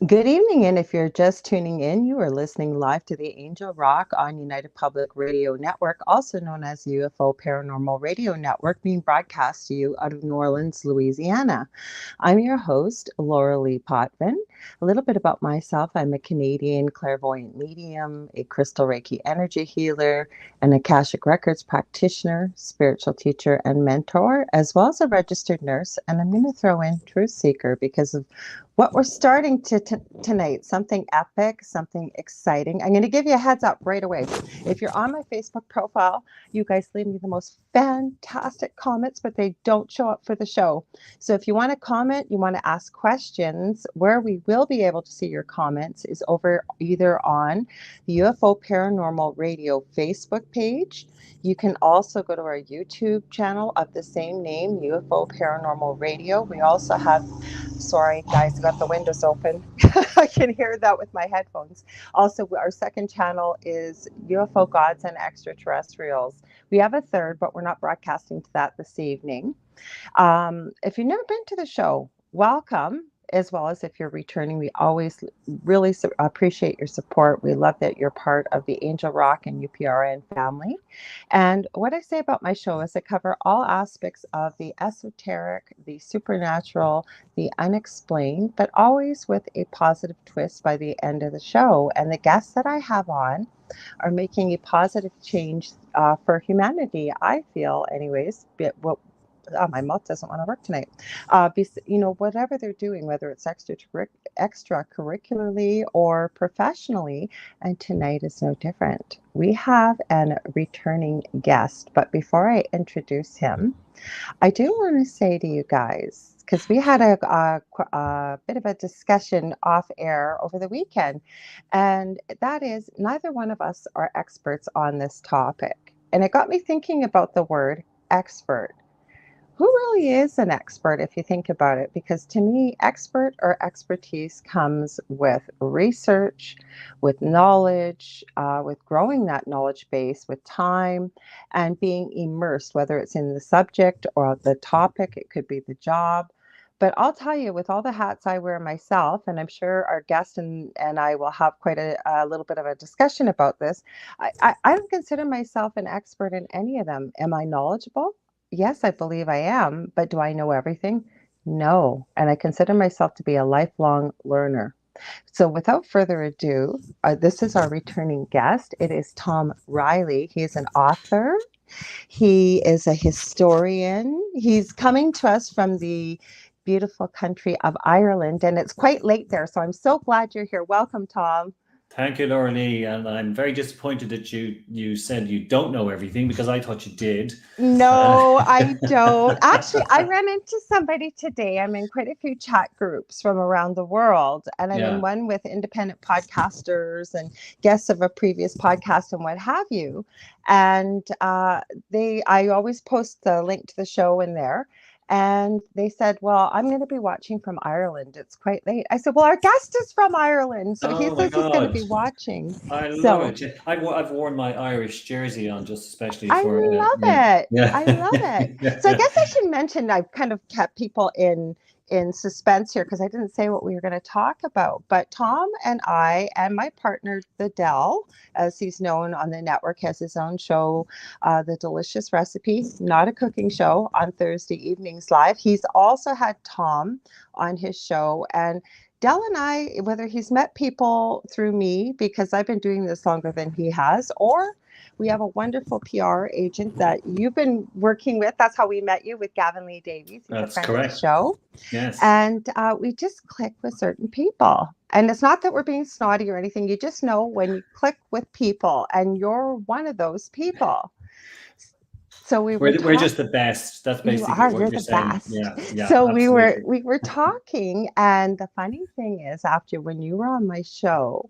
Good evening, and if you're just tuning in, you are listening live to the Angel Rock on United Public Radio Network, also known as UFO Paranormal Radio Network, being broadcast to you out of New Orleans, Louisiana. I'm your host, Lorilei Potvin. A little bit about myself: I'm a Canadian clairvoyant medium, a crystal Reiki energy healer, an Akashic Records practitioner, spiritual teacher, and mentor, as well as a registered nurse. And I'm going to throw in truth seeker because of what we're starting tonight, something epic, something exciting. I'm going to give you a heads up right away. If you're on my Facebook profile, you guys leave me the most fantastic comments, but they don't show up for the show. So if you want to comment, you want to ask questions, where we will be able to see your comments is over either on the UFO Paranormal Radio Facebook page. You can also go to our YouTube channel of the same name, UFO Paranormal Radio. We also have, sorry guys, I got the windows open. I can hear that with my headphones. Also, our second channel is UFO Gods and Extraterrestrials. We have a third, but we're not broadcasting to that this evening. If you've never been to the show, welcome. As well as if you're returning, we always really appreciate your support. We love that you're part of the Angel Rock and UPRN family. And what I say about my show is I cover all aspects of the esoteric, the supernatural, the unexplained, but always with a positive twist by the end of the show. And the guests that I have on are making a positive change for humanity, I feel, anyways. My mouth doesn't want to work tonight. Whatever they're doing, whether it's extracurricularly or professionally, and tonight is no different. We have a returning guest, but before I introduce him, I do want to say to you guys, because we had a bit of a discussion off air over the weekend, and that is neither one of us are experts on this topic. And it got me thinking about the word expert. Who really is an expert if you think about it? Because to me, expert or expertise comes with research, with knowledge, with growing that knowledge base with time and being immersed, whether it's in the subject or the topic, it could be the job. But I'll tell you, with all the hats I wear myself, and I'm sure our guest and I will have quite a little bit of a discussion about this, I don't consider myself an expert in any of them. Am I knowledgeable? Yes, I believe I am, but do I know everything? No. And I consider myself to be a lifelong learner. So without further ado, this is our returning guest. It is Tom Reilly. He is an author. He is a historian. He's coming to us from the beautiful country of Ireland, and it's quite late there. So I'm so glad you're here. Welcome, Tom. Thank you, Lorilei, and I'm very disappointed that you said you don't know everything because I thought you did. No, I don't. Actually, I ran into somebody today. I'm in quite a few chat groups from around the world, and I'm in Yeah, one with independent podcasters and guests of a previous podcast and what have you. And I always post the link to the show in there. And they said, well, I'm going to be watching from Ireland. It's quite late. I said, well, our guest is from Ireland. So he oh my says he's going to God, be watching. I love So it. Yeah, I've worn my Irish jersey on just especially I for love yeah, it. yeah. I love it. So I guess I should mention I've kind of kept people in suspense here because I didn't say what we were going to talk about. But Tom and I and my partner, the Dell, as he's known on the network, has his own show, The Delicious Recipe, not a cooking show, on Thursday evenings live. He's also had Tom on his show, and Dell and I, whether he's met people through me because I've been doing this longer than he has, or we have a wonderful PR agent that you've been working with. That's how we met you, with Gavin Lee Davies. He's a That's friend of the correct. show. Yes. And we just click with certain people. And it's not that we're being snotty or anything. You just know when you click with people, and you're one of those people. So we were We're talking. just the best. That's You basically are, what you're you're the saying. best. Yeah, yeah, So we were absolutely. we were talking, and the funny thing is, after when you were on my show,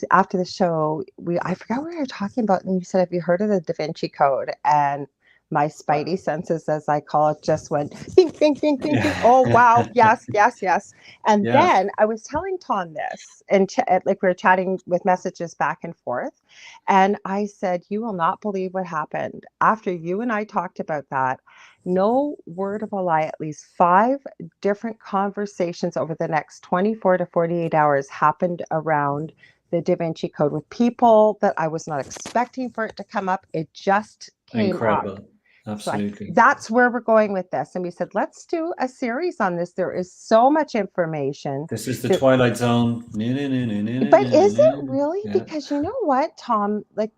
after the show, I forgot what we were talking about, and you said, have you heard of the DaVinci Code? And my spidey senses, as I call it, just went bing, bing, bing, bing, bing. Oh, wow. Yes, yes, yes. And Yeah. then I was telling Tom this, and like we were chatting with messages back and forth. And I said, you will not believe what happened. After you and I talked about that, no word of a lie, at least 5 different conversations over the next 24 to 48 hours happened around the DaVinci Code with people that I was not expecting for it to come up. It just came up. Incredible. Absolutely. So that's where we're going with this. And we said, let's do a series on this. There is so much information. This is the Twilight Zone. But is it really? Yeah. Because you know what, Tom, like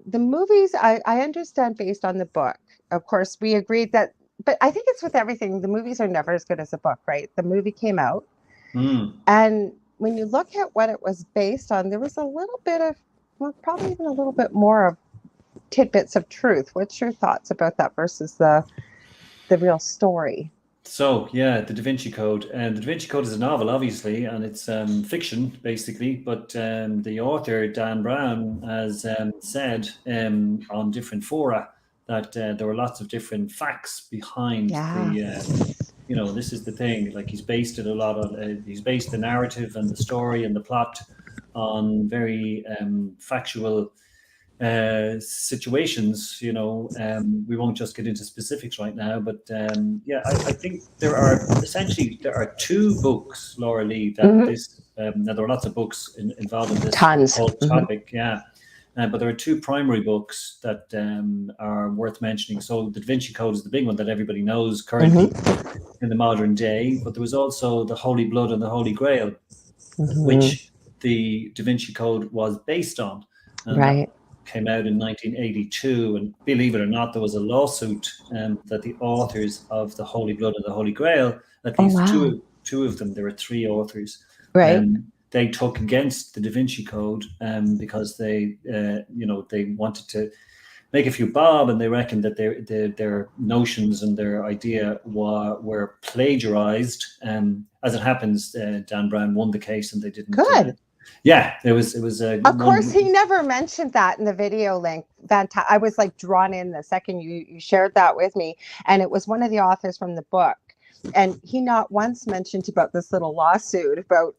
the movies, I understand based on the book. Of course, we agreed that, but I think it's with everything. The movies are never as good as a book, right? The movie came out. And when you look at what it was based on, there was a little bit of, well, probably even a little bit more of tidbits of truth. What's your thoughts about that versus the real story? So, yeah, the DaVinci Code. And the DaVinci Code is a novel, obviously, and it's fiction, basically. But the author, Dan Brown, has said on different fora that there were lots of different facts behind this is the thing. Like, he's based it a lot on, he's based the narrative and the story and the plot on very factual situations. We won't just get into specifics right now, but I think there are 2 books, Lorilei, that this now there are lots of books involved in this whole topic, but there are 2 primary books that are worth mentioning. So the DaVinci Code is the big one that everybody knows currently in the modern day, but there was also the Holy Blood and the Holy Grail, which the DaVinci Code was based on. And came out in 1982, and believe it or not, there was a lawsuit that the authors of the Holy Blood and the Holy Grail, at least two of them, there were 3 authors, they took against the DaVinci Code because they wanted to make a few bob, and they reckoned that their notions and their idea were plagiarized. As it happens, Dan Brown won the case, and they didn't. Good. Yeah, it was. Of course, he never mentioned that in the video link. I was like drawn in the second you shared that with me, and it was one of the authors from the book, and he not once mentioned about this little lawsuit about.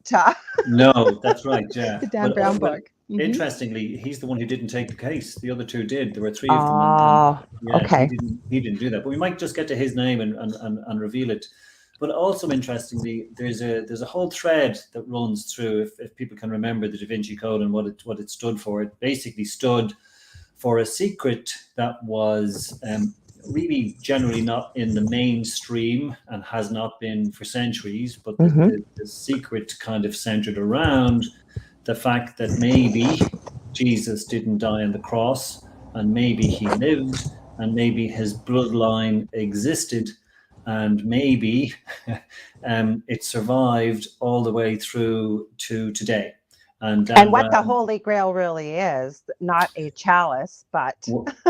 No, that's right. Yeah, the Dan Brown book. Interestingly, he's the one who didn't take the case. The other 2 did. There were 3 of them. Oh, okay. He didn't do that. But we might just get to his name and reveal it. But also interestingly, there's a whole thread that runs through, if people can remember the DaVinci Code and what it stood for. It basically stood for a secret that was really generally not in the mainstream and has not been for centuries. But the secret kind of centered around the fact that maybe Jesus didn't die on the cross, and maybe he lived, and maybe his bloodline existed, and maybe it survived all the way through to today. And what the Holy Grail really is, not a chalice, but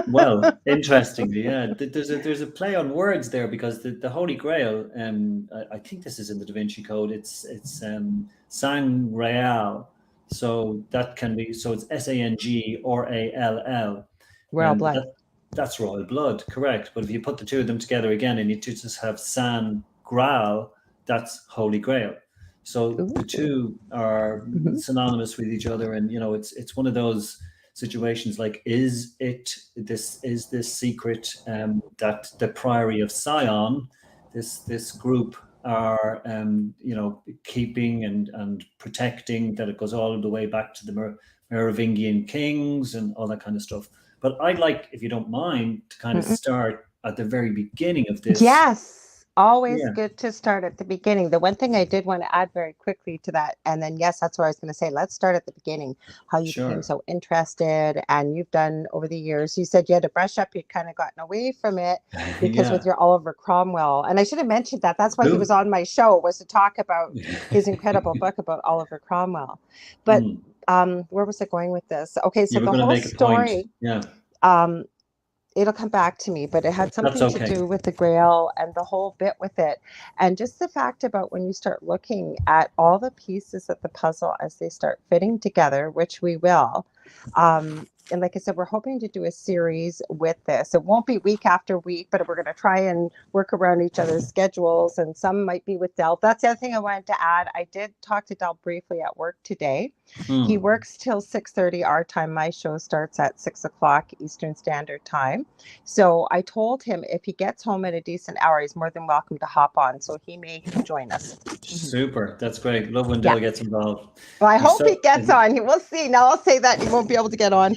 well, interestingly, there's a play on words there, because the Holy Grail, I think this is in the DaVinci Code. It's sang real, so that can be, so it's SANG or ALL. Royal blood. That's royal blood, correct. But if you put the 2 of them together again, and you just have San Graal, that's Holy Grail. So the 2 are synonymous with each other, and it's one of those situations. Like, is this secret that the Priory of Sion, this group, are keeping and protecting, that it goes all the way back to the Merovingian kings and all that kind of stuff. But I'd like, if you don't mind, to kind of start at the very beginning of this. Yes, always good to start at the beginning. The one thing I did want to add very quickly to that, and then yes, that's what I was going to say. Let's start at the beginning. How you became so interested, and you've done over the years. You said you had to brush up. You'd kind of gotten away from it because with your Oliver Cromwell, and I should have mentioned that. That's why he was on my show, was to talk about his incredible book about Oliver Cromwell. But where was I going with this? Okay, so the whole story, it'll come back to me, but it had something to do with the Grail and the whole bit with it. And just the fact about when you start looking at all the pieces of the puzzle as they start fitting together, which we will, and like I said, we're hoping to do a series with this. It won't be week after week, but we're going to try and work around each other's schedules, and some might be with Del. That's the other thing I wanted to add. I did talk to Del briefly at work today. He works till 6:30 our time. My show starts at 6 o'clock Eastern Standard Time. So I told him if he gets home at a decent hour, he's more than welcome to hop on. So he may join us. Super. That's great. Love when Del gets involved. Well, I hope he gets on. We'll see. Now I'll say that he won't be able to get on.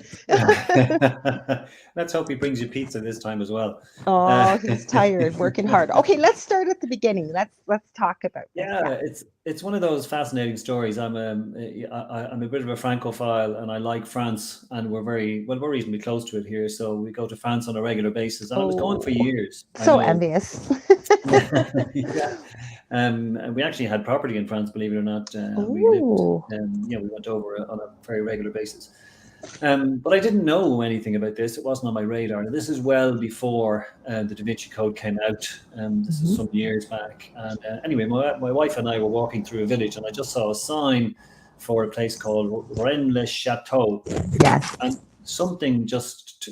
Let's hope he brings you pizza this time as well. Oh, he's tired, working hard. Okay, let's start at the beginning. Let's talk about this. Yeah, it's one of those fascinating stories. I'm a bit of a Francophile, and I like France, and we're reasonably close to it here. So we go to France on a regular basis, and I was going for years. So envious. Yeah. And we actually had property in France, believe it or not. We went over on a very regular basis. But I didn't know anything about this. It wasn't on my radar. And this is well before the DaVinci Code came out. This is some years back. And anyway, my wife and I were walking through a village, and I just saw a sign for a place called Rennes Chateau. Yes. And something just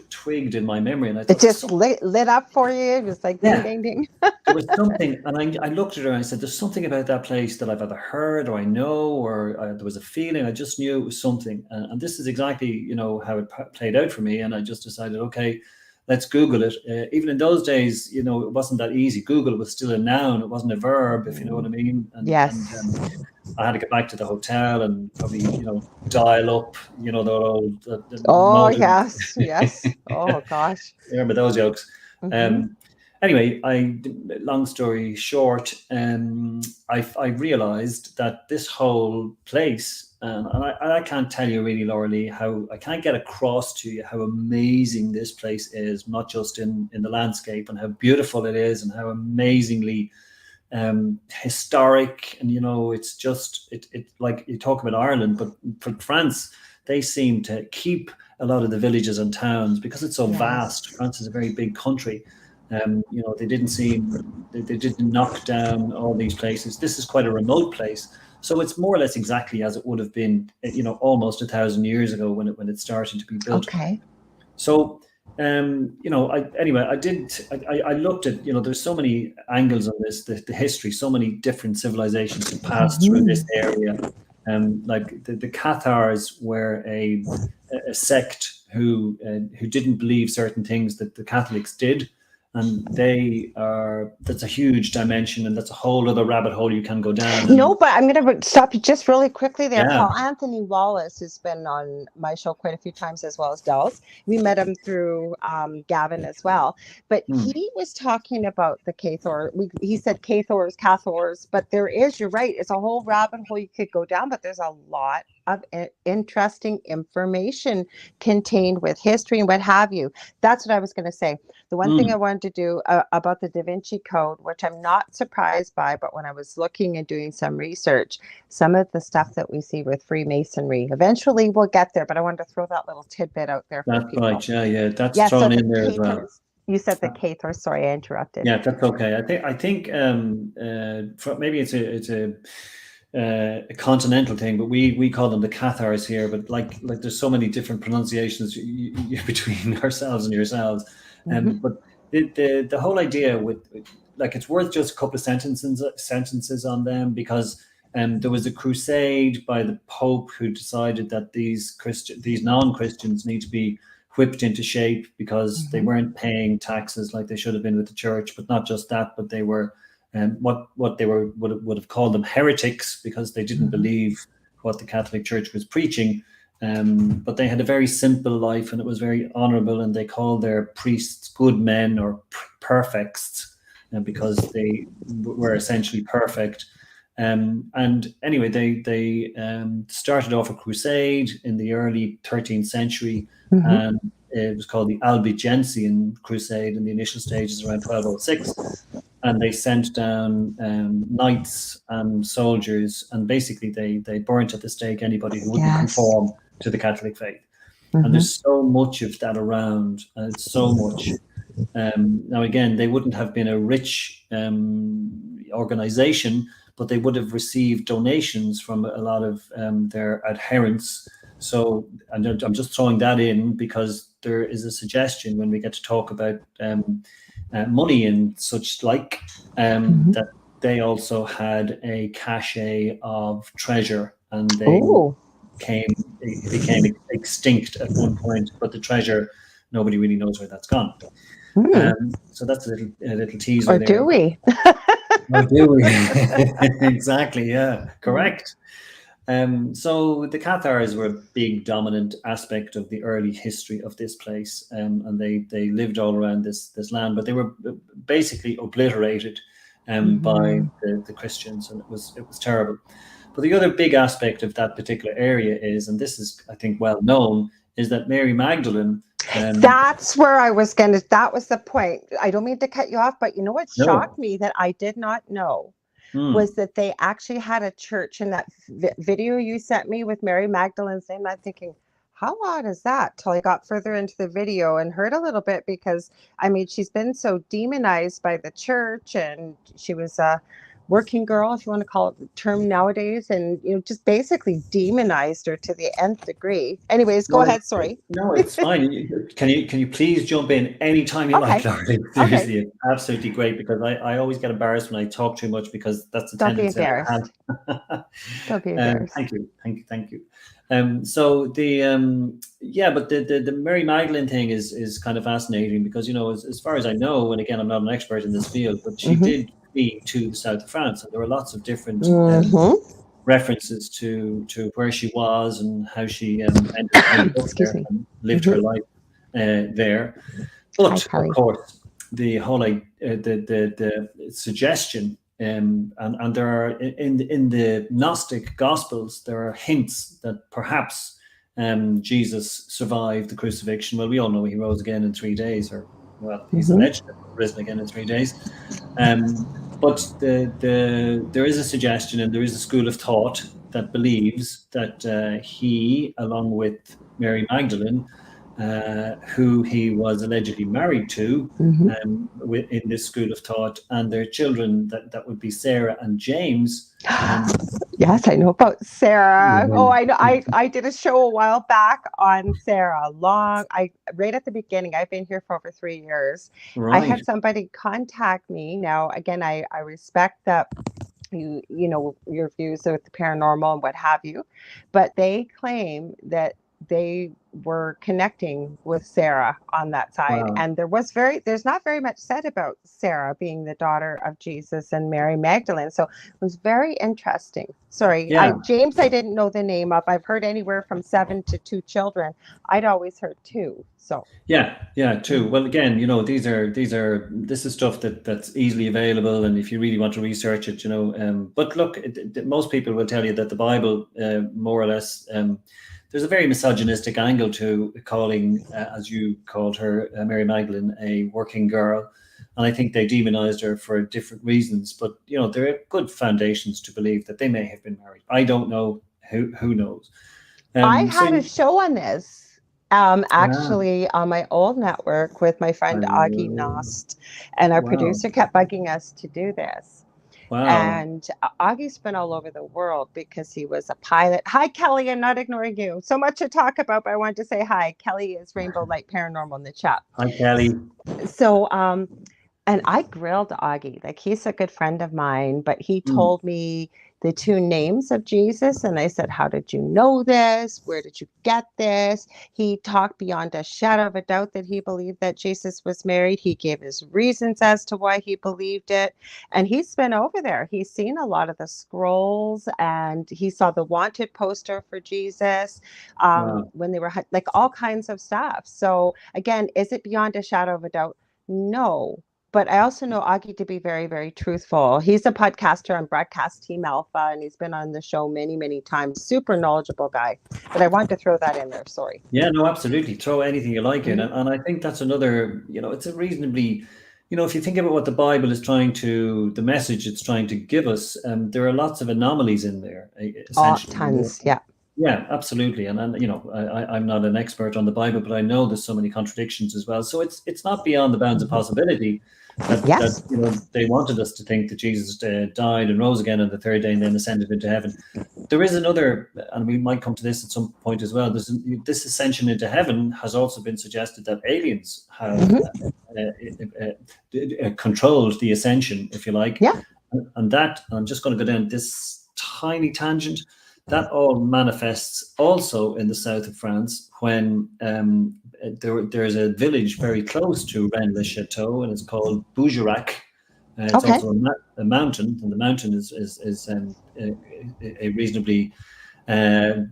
twigged in my memory, and I thought it just lit up for you. It was like ding, ding, ding. There was something, and I looked at her and I said, "There's something about that place that I've either heard or I know, or there was a feeling. I just knew it was something." And this is exactly, how it played out for me. And I just decided, okay, let's Google it. Even in those days, it wasn't that easy. Google was still a noun; it wasn't a verb, if you know what I mean. And, yes. And, I had to get back to the hotel and probably, dial up, the old. Modern... yes. Oh gosh. Remember those jokes? Anyway, long story short, I realized that this whole place, and I can't tell you really, Lorilei, how I can't get across to you how amazing this place is, not just in the landscape and how beautiful it is and how amazingly historic, and it's just it like you talk about Ireland, but for France, they seem to keep a lot of the villages and towns because it's so vast. France is a very big country. They didn't knock down all these places. This is quite a remote place, so it's more or less exactly as it would have been, almost 1,000 years ago when it started to be built. Okay. So I looked at, there's so many angles on this, the history, so many different civilizations have passed through this area. Like the Cathars were a sect who didn't believe certain things that the Catholics did. And that's a huge dimension, and that's a whole other rabbit hole you can go down. No, but I'm going to stop you just really quickly there. Yeah. Paul Anthony Wallace has been on my show quite a few times, as well as Dell's. We met him through Gavin as well. But he was talking about the Cathars. He said Cathars, but you're right, it's a whole rabbit hole you could go down, but there's a lot of interesting information contained with history and what have you. That's what I was going to say. The one thing I wanted to do about the DaVinci Code, which I'm not surprised by, but when I was looking and doing some research, some of the stuff that we see with Freemasonry, eventually we'll get there, but I wanted to throw that little tidbit out there for people. That's right, yeah, that's thrown in there as well. You said the Cathars. Sorry, I interrupted. Yeah, that's okay. I think maybe it's a continental thing, but we call them the Cathars here. But like there's so many different pronunciations between ourselves and yourselves. But the whole idea with it's worth just a couple of sentences on them, because there was a crusade by the Pope who decided that these non-Christians need to be whipped into shape because they weren't paying taxes like they should have been with the church. But not just that, but they were what they would have called them heretics, because they didn't believe what the Catholic Church was preaching. But they had a very simple life, and it was very honorable, and they called their priests good men or perfects, because they were essentially perfect. And anyway, they started off a crusade in the early 13th century, and it was called the Albigensian Crusade in the initial stages around 1206. And they sent down knights and soldiers, and basically they burnt at the stake anybody who wouldn't conform to the Catholic faith. And there's so much of that around, and it's so much. Now, again, they wouldn't have been a rich organization, but they would have received donations from a lot of their adherents. So, and I'm just throwing that in because there is a suggestion when we get to talk about money and such like, that they also had a cache of treasure, and they became extinct at one point, but the treasure, nobody really knows where that's gone. So that's a little teaser or there. Do we? Or do we? Exactly. Yeah. Correct. So the Cathars were a big dominant aspect of the early history of this place, and they lived all around this land, but they were basically obliterated by the Christians, and it was terrible. But the other big aspect of that particular area is, and this is, I think, well known, is that Mary Magdalene. That's where I was going to, that was the point. I don't mean to cut you off, but you know what shocked me that I did not know was that they actually had a church in that video you sent me with Mary Magdalene's name. I'm thinking, how odd is that? Till I got further into the video and heard a little bit, because I mean, she's been so demonized by the church, and she was a working girl, if you want to call it the term nowadays, and just basically demonized her to the nth degree. Anyways, go ahead. Sorry. No, it's fine. Can you please jump in anytime you like, Lorilei? Seriously, it's absolutely great, because I always get embarrassed when I talk too much, because that's the tendency I have. Don't be embarrassed. Thank you. So but the Mary Magdalene thing is kind of fascinating, because as far as I know, and again, I'm not an expert in this field, but she did flee to the south of France, and there were lots of different references to where she was and how she ended up there and lived her life there. But of course, the whole the suggestion. And there are in the Gnostic Gospels, there are hints that perhaps Jesus survived the crucifixion. Well, we all know he rose again in 3 days, or he's alleged to have risen again in 3 days. But there is a suggestion, and there is a school of thought that believes that he, along with Mary Magdalene, who he was allegedly married to, in this school of thought, and their children, that would be Sarah and James. Yes, I know about Sarah. Oh, I know. I did a show a while back on Sarah. Right at the beginning. I've been here for over 3 years. Right. I had somebody contact me. Now, again, I respect that you know your views with the paranormal and what have you, but they claim that they were connecting with Sarah on that side. Wow. And there's not very much said about Sarah being the daughter of Jesus and Mary Magdalene. So it was very interesting. Sorry, James, I didn't know the name of. I've heard anywhere from 7 to 2 children. I'd always heard 2. So 2. Well, again, this is stuff that's easily available, and if you really want to research it, but look, most people will tell you that the Bible, more or less, there's a very misogynistic angle to calling, as you called her, Mary Magdalene, a working girl. And I think they demonized her for different reasons. But, there are good foundations to believe that they may have been married. I don't know. Who knows? I had a show on this, actually, on my old network with my friend Augie Nost. And our producer kept bugging us to do this. Wow. And Augie's been all over the world because he was a pilot. Hi, Kelly. I'm not ignoring you. So much to talk about, but I wanted to say hi. Kelly is Rainbow Light Paranormal in the chat. Hi, Kelly. So, and I grilled Augie. Like, he's a good friend of mine, but he told me the 2 names of Jesus. And I said, how did you know this? Where did you get this? He talked beyond a shadow of a doubt that he believed that Jesus was married. He gave his reasons as to why he believed it. And he's been over there. He's seen a lot of the scrolls, and he saw the wanted poster for Jesus when they were like all kinds of stuff. So again, is it beyond a shadow of a doubt? No. But I also know Augie to be very, very truthful. He's a podcaster on Broadcast Team Alpha, and he's been on the show many, many times. Super knowledgeable guy. But I wanted to throw that in there. Sorry. Yeah, no, absolutely. Throw anything you like in. And I think that's another, it's a reasonably, if you think about what the Bible is the message it's trying to give us, there are lots of anomalies in there. Essentially. Tons, yeah. Yeah, absolutely. And I'm not an expert on the Bible, but I know there's so many contradictions as well. So it's not beyond the bounds of possibility that they wanted us to think that Jesus died and rose again on the 3rd day and then ascended into heaven. there is another, and we might come to this at some point as well. This ascension into heaven has also been suggested that aliens have controlled the ascension, if you like. Yeah. And that, I'm just going to go down this tiny tangent, that all manifests also in the south of France when there's a village very close to Rennes-le-Château, and it's called Bougerac. It's also a mountain, and the mountain is a reasonably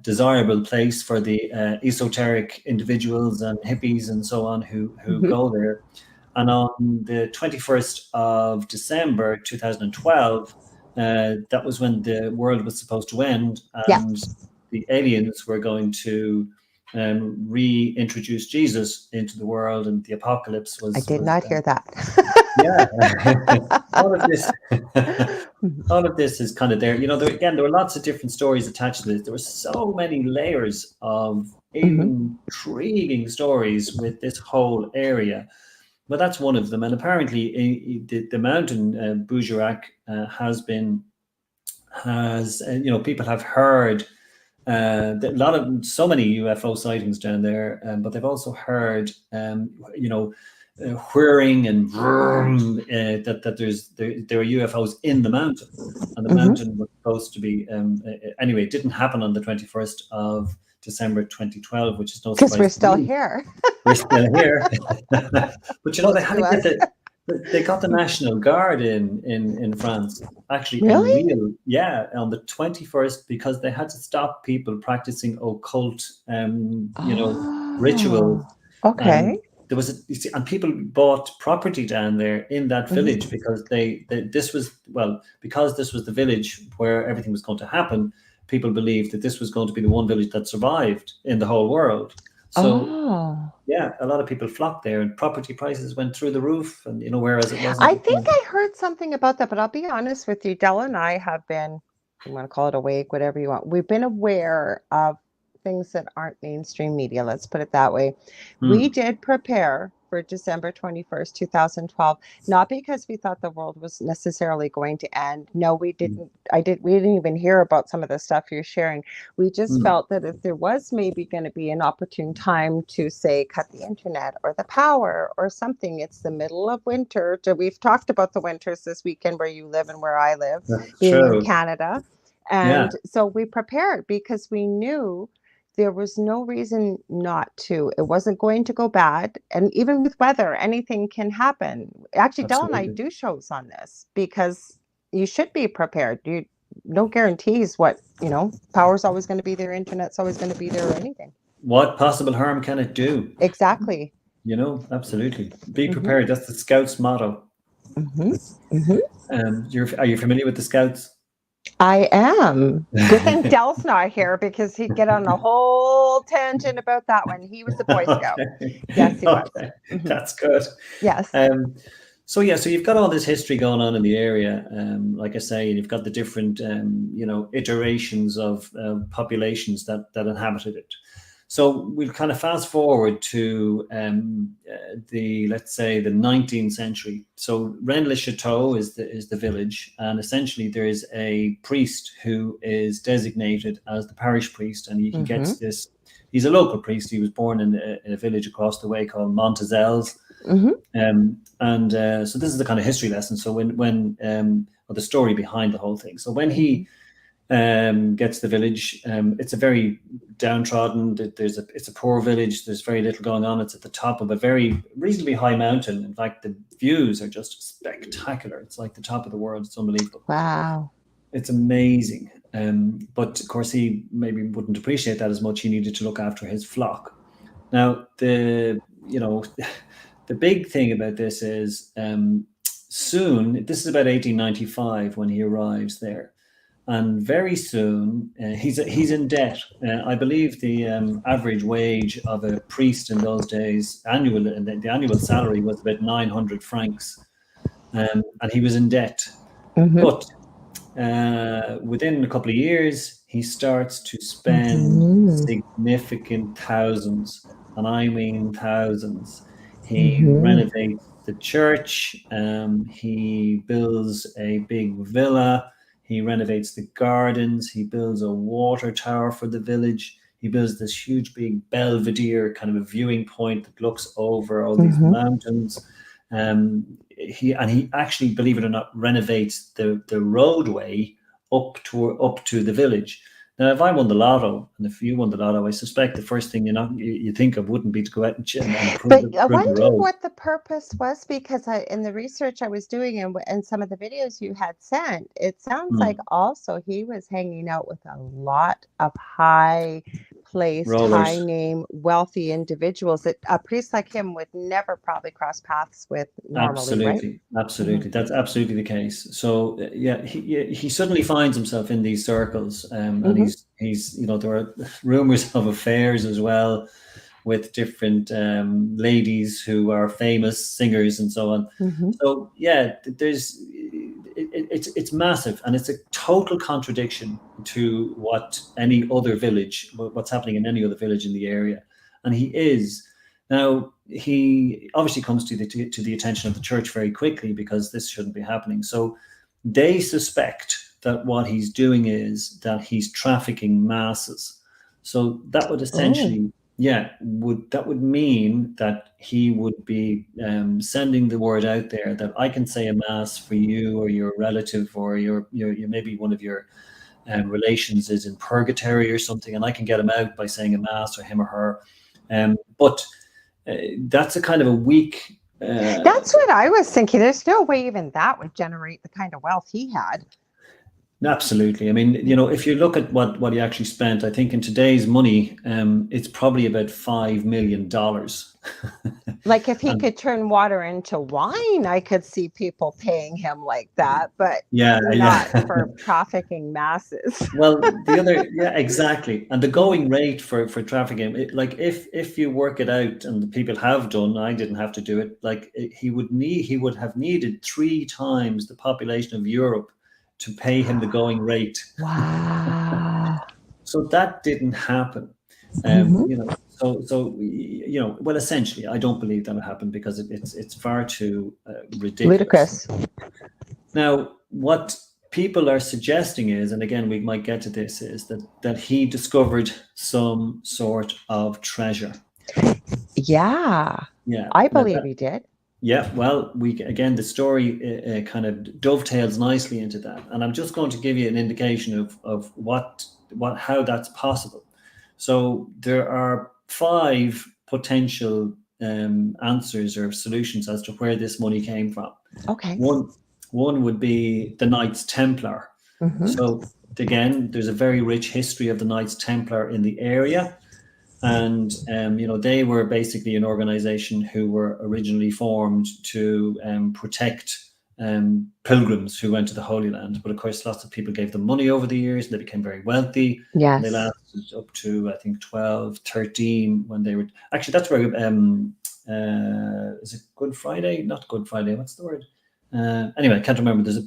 desirable place for the esoteric individuals and hippies and so on who go there. And on the 21st of December 2012, that was when the world was supposed to end, and the aliens were going to reintroduce Jesus into the world, and the apocalypse was. I did not hear that. Yeah. all of this is kind of there. There were lots of different stories attached to this. There were so many layers of intriguing stories with this whole area. But that's one of them. And apparently the mountain Bougerac people have heard so many UFO sightings down there, but they've also heard whirring and vroom, that there are UFOs in the mountain, and the mountain was supposed to be anyway. It didn't happen on the 21st of December 2012, which is no surprise. Because we're still here. We're still here. But they got the National Guard in France, actually. Really? On the 21st, because they had to stop people practicing occult, rituals. Okay. There was and people bought property down there in that village because this was the village where everything was going to happen. People believed that this was going to be the one village that survived in the whole world. So a lot of people flocked there, and property prices went through the roof. And whereas it wasn't. I think I heard something about that, but I'll be honest with you, Della and I have been, you want to call it awake, whatever you want. We've been aware of things that aren't mainstream media. Let's put it that way. We did prepare for December 21st, 2012, not because we thought the world was necessarily going to end. No, we didn't. We didn't even hear about some of the stuff you're sharing. We just felt that if there was maybe going to be an opportune time to say, cut the internet or the power or something, it's the middle of winter. We've talked about the winters this weekend where you live and where I live, being in Canada. And so we prepared because we knew there was no reason not to. It wasn't going to go bad. And even with weather, anything can happen. Actually, Del and I do shows on this because you should be prepared. No guarantees what, power's always going to be there, internet's always going to be there, or anything. What possible harm can it do? Exactly. Absolutely. Be prepared. That's the Scouts motto. Are you familiar with the Scouts? I am. Good thing Del's not here because he'd get on a whole tangent about that one. He was a Boy Scout. Yes, he was. That's good. Yes. So you've got all this history going on in the area. Like I say, you've got the different, iterations of populations that inhabited it. So we'll kind of fast forward to let's say the 19th century. So Rennes-le-Château is the village, and essentially there is a priest who is designated as the parish priest, and he gets this. He's a local priest. He was born in a village across the way called Montezels. So this is the kind of history lesson. So when the story behind the whole thing. So when he gets the village, it's a very downtrodden. It's a poor village. There's very little going on. It's at the top of a very reasonably high mountain. In fact, the views are just spectacular. It's like the top of the world. It's unbelievable. Wow. It's amazing. But of course, he maybe wouldn't appreciate that as much. He needed to look after his flock. Now, the big thing about this is soon. This is about 1895 when he arrives there. And very soon, he's in debt. I believe the average wage of a priest in those days, the annual salary was about 900 francs, and he was in debt. But within a couple of years, he starts to spend significant thousands, and I mean thousands. He renovates the church. He builds a big villa. He renovates the gardens. He builds a water tower for the village. He builds this huge, big belvedere, kind of a viewing point that looks over all these mountains. He actually, believe it or not, renovates the roadway up to the village. Now, if I won the lotto, and if you won the lotto, I suspect the first thing you think of wouldn't be to go out and improve But the I road. wondered what the purpose was, because in the research I was doing and some of the videos you had sent, it sounds like also he was hanging out with a lot of high-placed, Rollers. high-name, wealthy individuals that a priest like him would never probably cross paths with normally, right? Absolutely. That's absolutely the case. So yeah, he suddenly finds himself in these circles, and he's there are rumors of affairs as well with different ladies who are famous singers and so on. So yeah, it's massive, and it's a total contradiction to what's happening in any other village in the area. And he obviously comes to the attention of the church very quickly, because this shouldn't be happening. So they suspect that what he's doing is that he's trafficking masses. So that would essentially, that would mean that he would be sending the word out there that I can say a mass for you or your relative, or your maybe one of your relations is in purgatory or something, and I can get him out by saying a mass, or him or her. But that's a kind of a weak. That's what I was thinking. There's no way even that would generate the kind of wealth he had. Absolutely. I mean, if you look at what he actually spent, I think in today's money, it's probably about $5 million. Like if he could turn water into wine, I could see people paying him like that, but not for trafficking masses. Well, exactly. And the going rate for trafficking, if you work it out, and the people have done, I didn't have to do it. He would have needed 3 times the population of Europe to pay him the going rate. Wow. So that didn't happen. Well, essentially, I don't believe that would happen, because it's far too ridiculous. Now, what people are suggesting is, and again, we might get to this, is that he discovered some sort of treasure. Yeah. I believe he did. Yeah, well, the story kind of dovetails nicely into that, and I'm just going to give you an indication of how that's possible. So there are 5 potential answers or solutions as to where this money came from. Okay. One would be the Knights Templar. So again, there's a very rich history of the Knights Templar in the area. And, they were basically an organization who were originally formed to protect pilgrims who went to the Holy Land. But of course, lots of people gave them money over the years, and they became very wealthy. Yes. And they lasted up to, I think, 12, 13 when they were... Actually, that's where... is it Good Friday? Not Good Friday. What's the word? Anyway, I can't remember. There's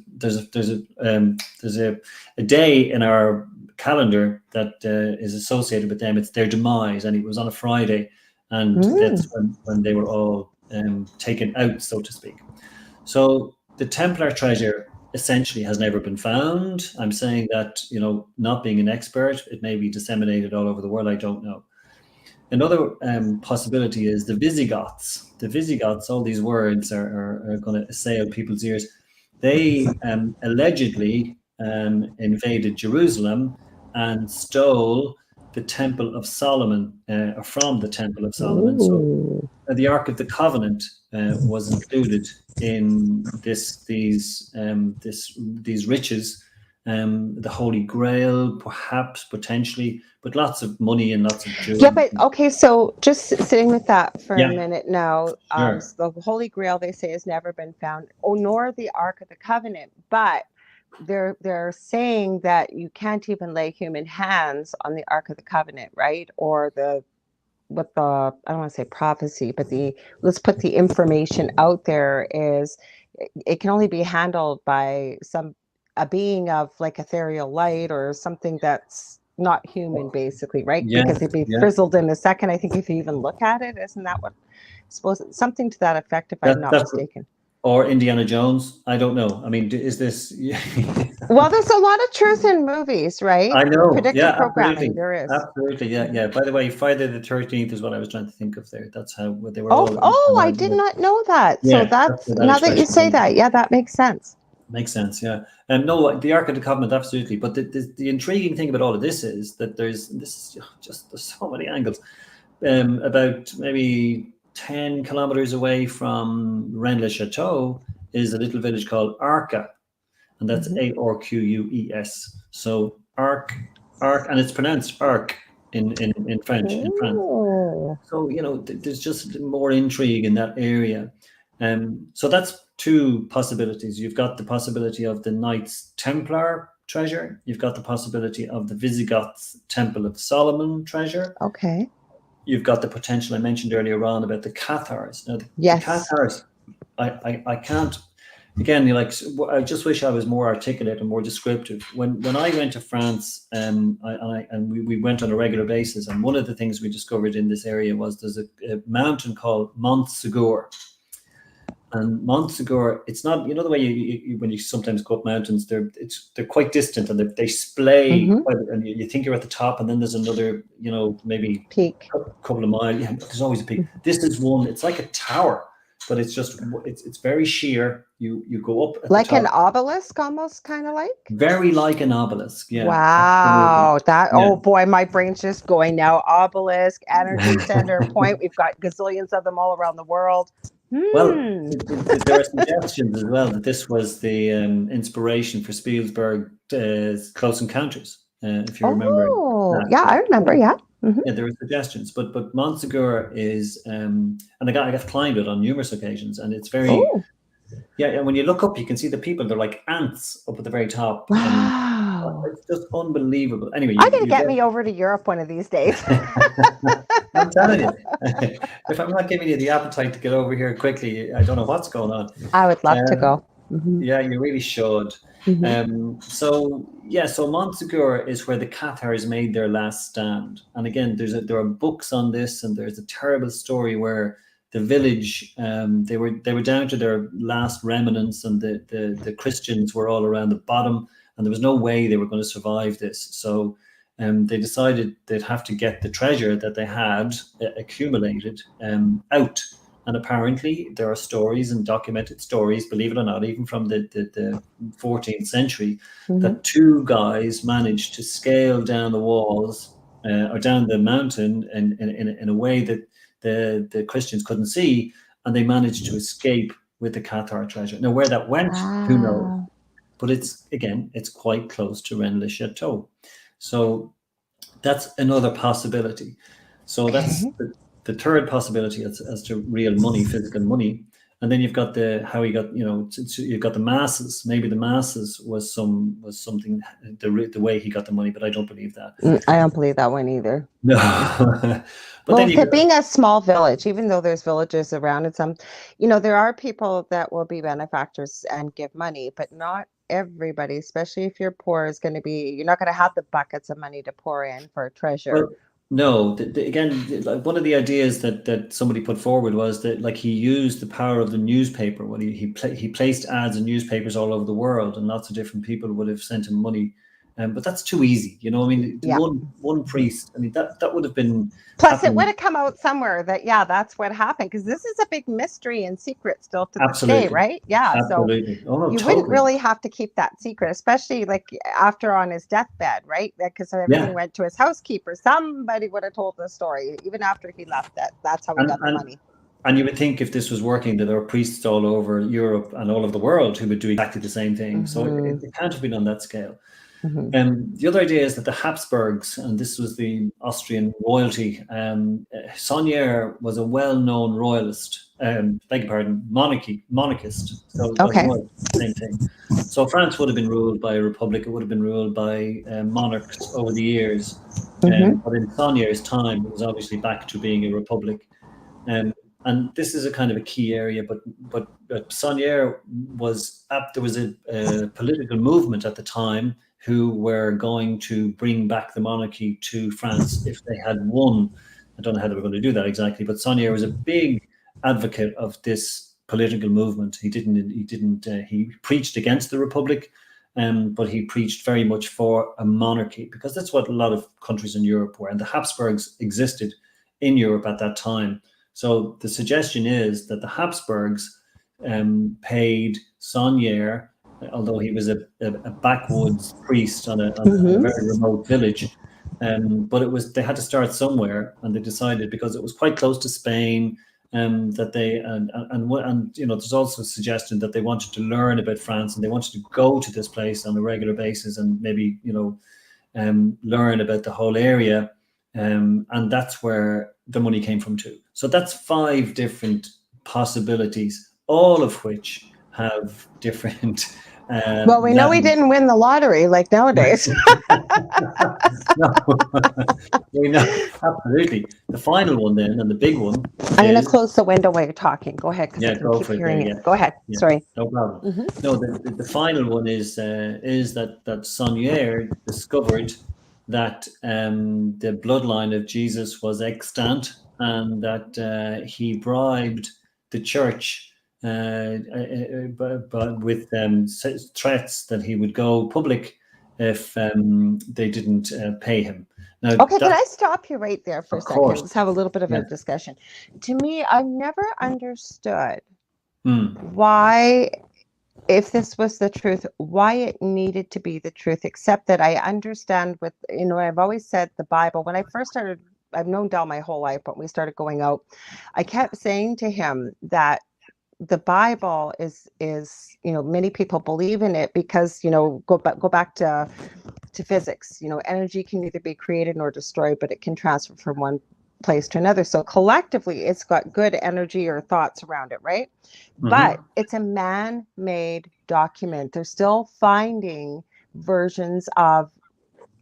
a day in our calendar that is associated with them. It's their demise, and it was on a Friday, and that's when they were all taken out, so to speak. So the Templar treasure essentially has never been found. I'm saying that, not being an expert, it may be disseminated all over the world. I don't know. Another possibility is the Visigoths. The Visigoths, all these words are going to assail people's ears. They allegedly invaded Jerusalem and stole the Temple of Solomon, from the Temple of Solomon. So the Ark of the Covenant was included in these riches. The Holy Grail, perhaps, potentially, but lots of money and lots of jewelry. Yeah, but okay, so just sitting with that for a minute now. Sure. The Holy Grail, they say, has never been found, nor the Ark of the Covenant, but they're saying that you can't even lay human hands on the Ark of the Covenant, right? Or I don't want to say prophecy, but let's put the information out there is it can only be handled by a being of like ethereal light or something that's not human, basically, right? Because it'd be frizzled in a second. I think if you even look at it, isn't that what? Suppose something to that effect, if I'm not mistaken. Or Indiana Jones. I don't know. I mean, is this? Well, there's a lot of truth in movies, right? I know. Predictive Yeah, programming, absolutely. there is. Absolutely. Yeah, yeah. By the way, Friday the 13th is what I was trying to think of there. That's how they were Oh, all. oh, I did not know that. So Yeah, that's that's, where that now that you expression say comes that, from. yeah, that makes sense. Makes sense, yeah. No, the Ark of the Covenant, absolutely. But the intriguing thing about all of this is that there's so many angles. About maybe 10 kilometers away from Rennes-le-Château is a little village called Arca, and that's Arques. So Arc, and it's pronounced Arc in French, in France. Oh. So, there's just more intrigue in that area. So that's two possibilities. You've got the possibility of the Knights Templar treasure. You've got the possibility of the Visigoths Temple of Solomon treasure. Okay. You've got the potential I mentioned earlier on about the Cathars. Now, Yes. the Cathars, I can't. Again, I just wish I was more articulate and more descriptive. When I went to France, and we went on a regular basis, and one of the things we discovered in this area was there's a mountain called Mont Segur. And Mont Segur, it's not, the way you when you sometimes go up mountains, they're quite distant, and they splay, and you think you're at the top, and then there's another, maybe peak, couple of miles. Yeah, there's always a peak. This is one. It's like a tower, but it's just it's very sheer. You go up at like the top. an obelisk, almost, kind of like. Very like an obelisk. Yeah. Wow, absolutely. that oh boy, my brain's just going now. Obelisk, energy center point. We've got gazillions of them all around the world. Well, there are suggestions as well that this was the inspiration for Spielberg's Close Encounters, if you remember. Oh, yeah, I remember. Yeah. Yeah, there were suggestions, but Mont Segur is, and I got climbed it on numerous occasions, and it's very. Oh. Yeah, and when you look up, you can see the people. They're like ants up at the very top. Wow. It's just unbelievable. Anyway, I gotta get me over to Europe one of these days. I'm telling you, if I'm not giving you the appetite to get over here quickly, I don't know what's going on. I would love to go. Yeah, you really should. So Mont Segur is where the Cathars made their last stand. And again, there are books on this, and there's a terrible story where the village, they were down to their last remnants, and the Christians were all around the bottom, and there was no way they were going to survive this. So they decided they'd have to get the treasure that they had accumulated out. And apparently there are stories and documented stories, believe it or not, even from the 14th century, that two guys managed to scale down the walls or down the mountain in a way that the Christians couldn't see, and they managed to escape with the Cathar treasure. Now, where that went, who knows? But it's quite close to Rennes-le-Château. So that's another possibility. So that's the third possibility as to real money, physical money. And then you've got how he got, you've got the masses. Maybe the masses was something, the way he got the money, but I don't believe that. I don't believe that one either. No. But well, being a small village, even though there's villages around it, there are people that will be benefactors and give money, but not everybody, especially if you're poor, you're not going to have the buckets of money to pour in for a treasure. Well, no, again, one of the ideas that somebody put forward was that, like, he used the power of the newspaper when he placed ads in newspapers all over the world, and lots of different people would have sent him money. But that's too easy, I mean, one priest. I mean, that would have been. Plus, it would have come out somewhere that that's what happened, because this is a big mystery and secret still to this day, right? Yeah, absolutely. So you wouldn't really have to keep that secret, especially like after on his deathbed, right? Because everything went to his housekeeper. Somebody would have told the story even after he left. That's how he got the money. And you would think if this was working, that there were priests all over Europe and all over the world who would do exactly the same thing. So it can't have been on that scale. The other idea is that the Habsburgs, and this was the Austrian royalty, Saunier was a well-known royalist, beg your pardon, monarchist. So same thing. So France would have been ruled by a republic. It would have been ruled by monarchs over the years. But in Saunier's time, it was obviously back to being a republic. And this is a kind of a key area, but Saunier there was a political movement at the time who were going to bring back the monarchy to France if they had won. I don't know how they were going to do that exactly, but Saunier was a big advocate of this political movement. He preached against the Republic, but he preached very much for a monarchy, because that's what a lot of countries in Europe were. And the Habsburgs existed in Europe at that time. So the suggestion is that the Habsburgs paid Saunier, although he was a backwoods priest on a very remote village. But they had to start somewhere, and they decided, because it was quite close to Spain, that they and you know, there's also a suggestion that they wanted to learn about France, and they wanted to go to this place on a regular basis and maybe, you know, learn about the whole area, and that's where the money came from too. So that's 5 different possibilities, all of which have different. Well, we know he didn't win the lottery like nowadays. No, we know, absolutely. The final one then, and the big one. I'm going to close the window while you're talking. Go ahead, because I can keep hearing it. Go ahead. Yeah, sorry. No problem. No, the final one is that Saunier discovered that the bloodline of Jesus was extant, and that he bribed the church, but with threats that he would go public if they didn't pay him. Now, okay, can I stop you right there for a second? Course. Let's have a little bit of a discussion. To me, I've never understood why, if this was the truth, why it needed to be the truth, except that I understand with, you know, I've always said the Bible, when I first started, I've known Del my whole life, but when we started going out, I kept saying to him that the Bible is, you know, many people believe in it because, you know, go back to physics, you know, energy can neither be created nor destroyed, but it can transfer from one place to another. So collectively, it's got good energy or thoughts around it, right? But it's a man-made document. They're still finding versions of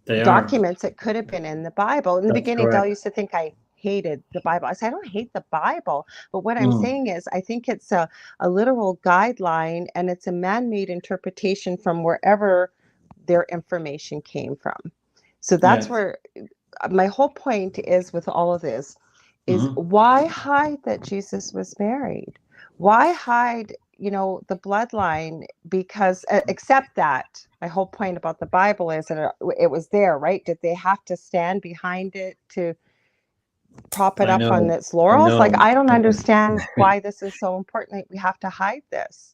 documents that could have been in the Bible. In the beginning, Del used to think I hated the Bible. I said, I don't hate the Bible, but what I'm saying is I think it's a literal guideline, and it's a man-made interpretation from wherever their information came from. So that's where my whole point is with all of this is why hide that Jesus was married? Why hide, you know, the bloodline? Because except that my whole point about the Bible is that it was there, right? Did they have to stand behind it to prop it up on its laurels? Like, I don't understand why this is so important. We have to hide this.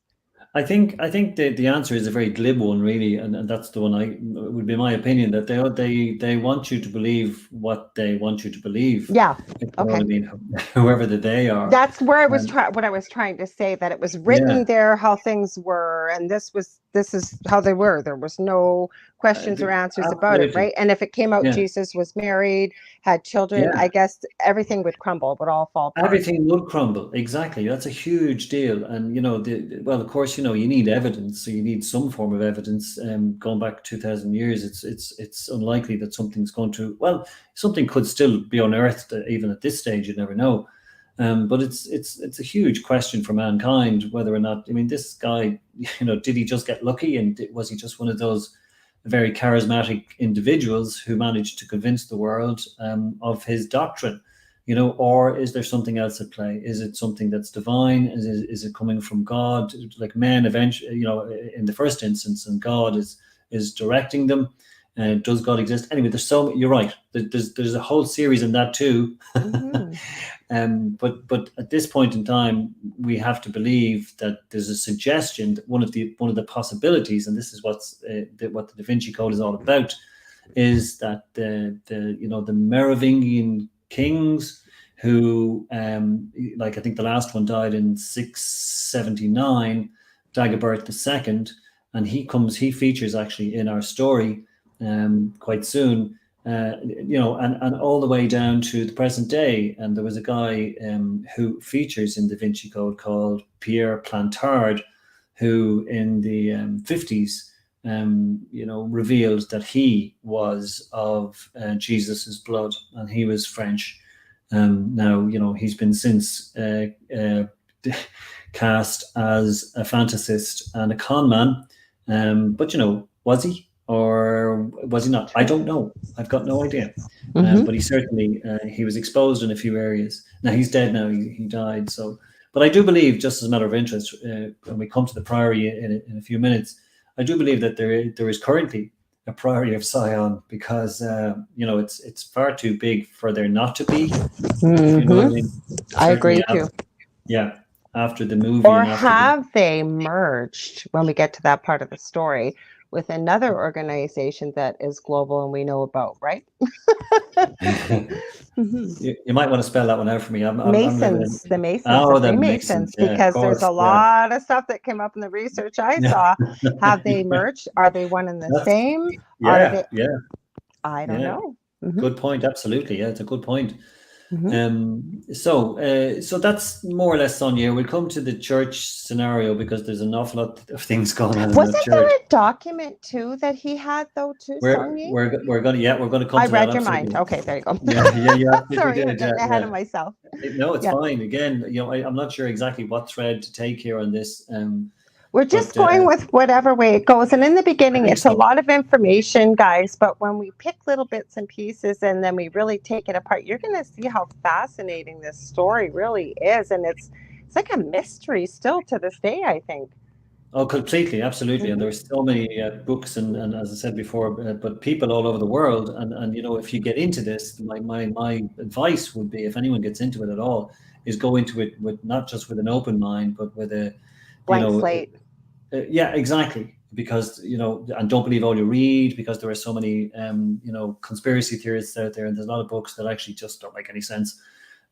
I think the answer is a very glib one, really, and that's the one would be my opinion, that they want you to believe what they want you to believe. Yeah. Okay. I mean, whoever they are. That's where I was what I was trying to say, that it was written there how things were, and this is how they were. There was no questions or answers about it, right? And if it came out Jesus was married, had children, I guess everything would crumble, would all fall apart. Everything would crumble. Exactly. That's a huge deal. And, you know, well, of course, you know, you need evidence. So you need some form of evidence. Going back 2,000 years, it's unlikely that something's going to, well, something could still be unearthed even at this stage. You never know. But it's a huge question for mankind, whether or not, I mean, this guy, you know, did he just get lucky, and was he just one of those very charismatic individuals who managed to convince the world of his doctrine, you know, or is there something else at play? Is it something that's divine? Is it coming from God, like men eventually, you know, in the first instance, and God is directing them? Does God exist? Anyway, you're right. There's a whole series in that too. But at this point in time, we have to believe that there's a suggestion that one of the possibilities, and this is what the Da Vinci Code is all about, is that the Merovingian kings who, like I think the last one died in 679, Dagobert II, and he features actually in our story quite soon, you know, and all the way down to the present day. And there was a guy who features in Da Vinci Code called Pierre Plantard, who in the 50s, you know, revealed that he was of Jesus's blood, and he was French. Now, you know, he's been since cast as a fantasist and a con man. But, you know, was he? Or was he not? I don't know. I've got no idea. But he certainly he was exposed in a few areas. Now he's dead now. He died. So, But I do believe, just as a matter of interest, when we come to the priory in a few minutes, I do believe that there is currently a priory of Sion because it's far too big for there not to be. Mm-hmm. You know what I mean? I agree too. Yeah, after the movie, Or and after have they merged, when we get to that part of the story, with another organization that is global and we know about, right? You might want to spell that one out for me. I'm Masons, the Masons, oh, the the Freemasons, yeah, of because there's course, a lot of stuff that came up in the research I saw. Have they merged? Are they one and the same? Are they? I don't know. Good point. Absolutely, yeah, it's a good point. Mm-hmm. So that's more or less Sonia. We'll come to the church scenario because there's an awful lot of things going on in the church. There a document too that he had though too, Sonia? We're gonna come I to read that. your Absolutely. mind. Okay, there you go. Yeah. Sorry, I'm getting ahead of myself. No, it's fine. Again, I'm not sure exactly what thread to take here on this. We're just going with whatever way it goes. And in the beginning, it's a lot of information, guys. But when we pick little bits and pieces and then we really take it apart, you're going to see how fascinating this story really is. And it's like a mystery still to this day, I think. Oh, completely, absolutely. And there's so many books and as I said before, but people all over the world. And if you get into this, my advice would be, if anyone gets into it at all, is go into it with not just with an open mind, but with a blank slate. Yeah, exactly. Because and don't believe all you read, because there are so many conspiracy theorists out there, and there's a lot of books that actually just don't make any sense.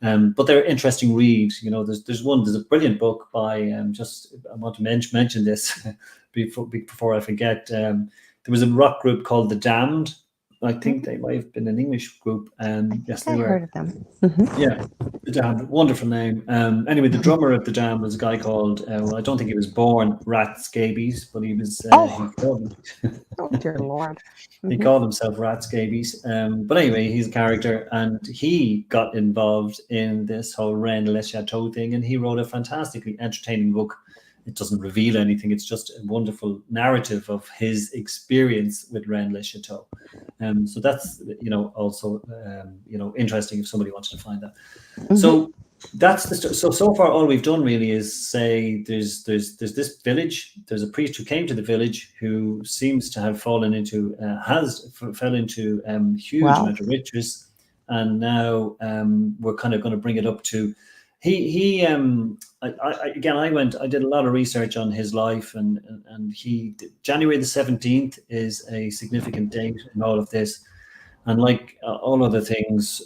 But they're interesting reads. There's a brilliant book by I want to mention this before I forget. There was a rock group called The Damned. I think they might have been an English group. Yes, they were. Heard of them. Yeah, The Damned, wonderful name. Anyway, the drummer of The Damned was a guy called, I don't think he was born Rat Scabies, but he was. Oh dear Lord. He called himself Rat Scabies. But anyway, he's a character, and he got involved in this whole Rennes le Chateau thing, and he wrote a fantastically entertaining book. It doesn't reveal anything. It's just a wonderful narrative of his experience with Rennes le Chateau. So that's also interesting if somebody wanted to find that. So that's the story. So far all we've done really is say there's this village. There's a priest who came to the village who seems to have fallen into fell into huge amount of riches, and now we're kind of going to bring it up to. I did a lot of research on his life, and January the 17th is a significant date in all of this, and like all other things,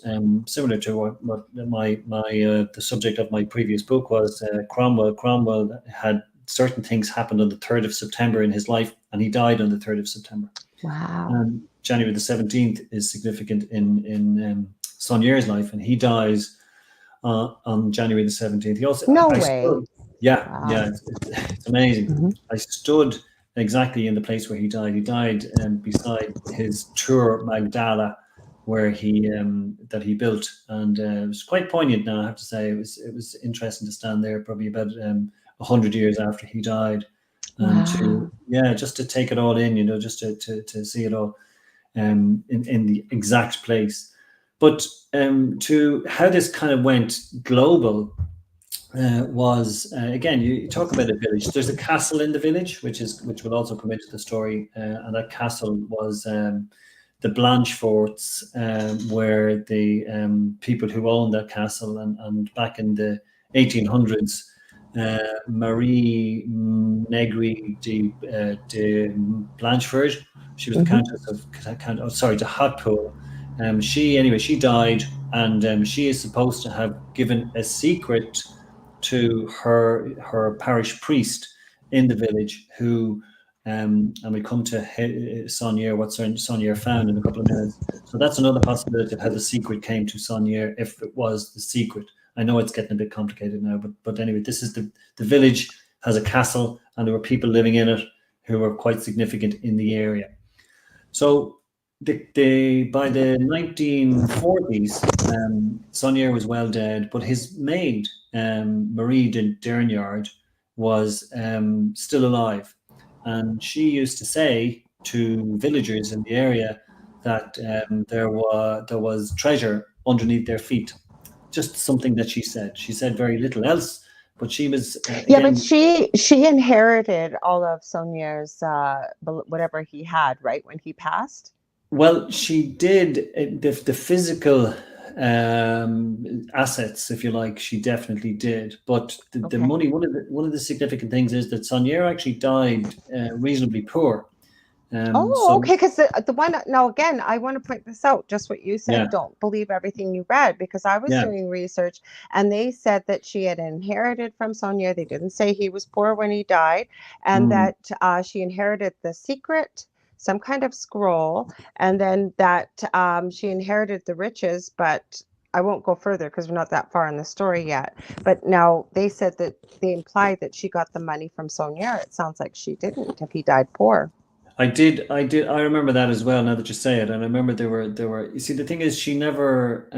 similar to what the subject of my previous book was, Cromwell. Cromwell had certain things happen on the 3rd of September in his life, and he died on the 3rd of September. Wow. And January the 17th is significant in Sonier's life, and he dies on January the 17th. He also it's amazing. I stood exactly in the place where he died. He died beside his Tour Magdala, where he built, and it was quite poignant. Now I have to say, it was interesting to stand there, probably about 100 years after he died, and just to take it all in, just to see it all in the exact place. But to how this kind of went global was again, you talk about a village. There's a castle in the village, which will also come into the story, and that castle was the Blancheforts, where the people who owned that castle, and back in the 1800s, Marie Negri de Blanchefort, she was the Countess of de Hautpoul. She died, and she is supposed to have given a secret to her parish priest in the village, who and we come to Sonier, what Sonier found in a couple of minutes. So that's another possibility of how the secret came to Sonier, if it was the secret. I know it's getting a bit complicated now, but anyway, this is the village has a castle, and there were people living in it who were quite significant in the area. So by the 1940s, Sonier was well dead, but his maid, Marie de Derniard, was still alive. And she used to say to villagers in the area that there was treasure underneath their feet. Just something that she said. She said very little else, But she was Yeah, again. but she inherited all of Saunier's whatever he had, right, when he passed. Well, she did the physical assets, if you like. She definitely did, but the Okay. money. One of the significant things is that Saunier actually died reasonably poor. Oh, So okay. Because the one now again, I want to point this out. Just what you yeah, said. Don't believe everything you read, because I was yeah, doing research and they said that she had inherited from Saunier. They didn't say he was poor when he died, and mm. that she inherited the secret, some kind of scroll, and then that she inherited the riches, but. I won't go further because we're not that far in the story yet. But now they said that they implied that she got the money from Saunier. It sounds like she didn't if he died poor. I remember that as well. Now that you say it, and I remember there were. You see, the thing is, she never,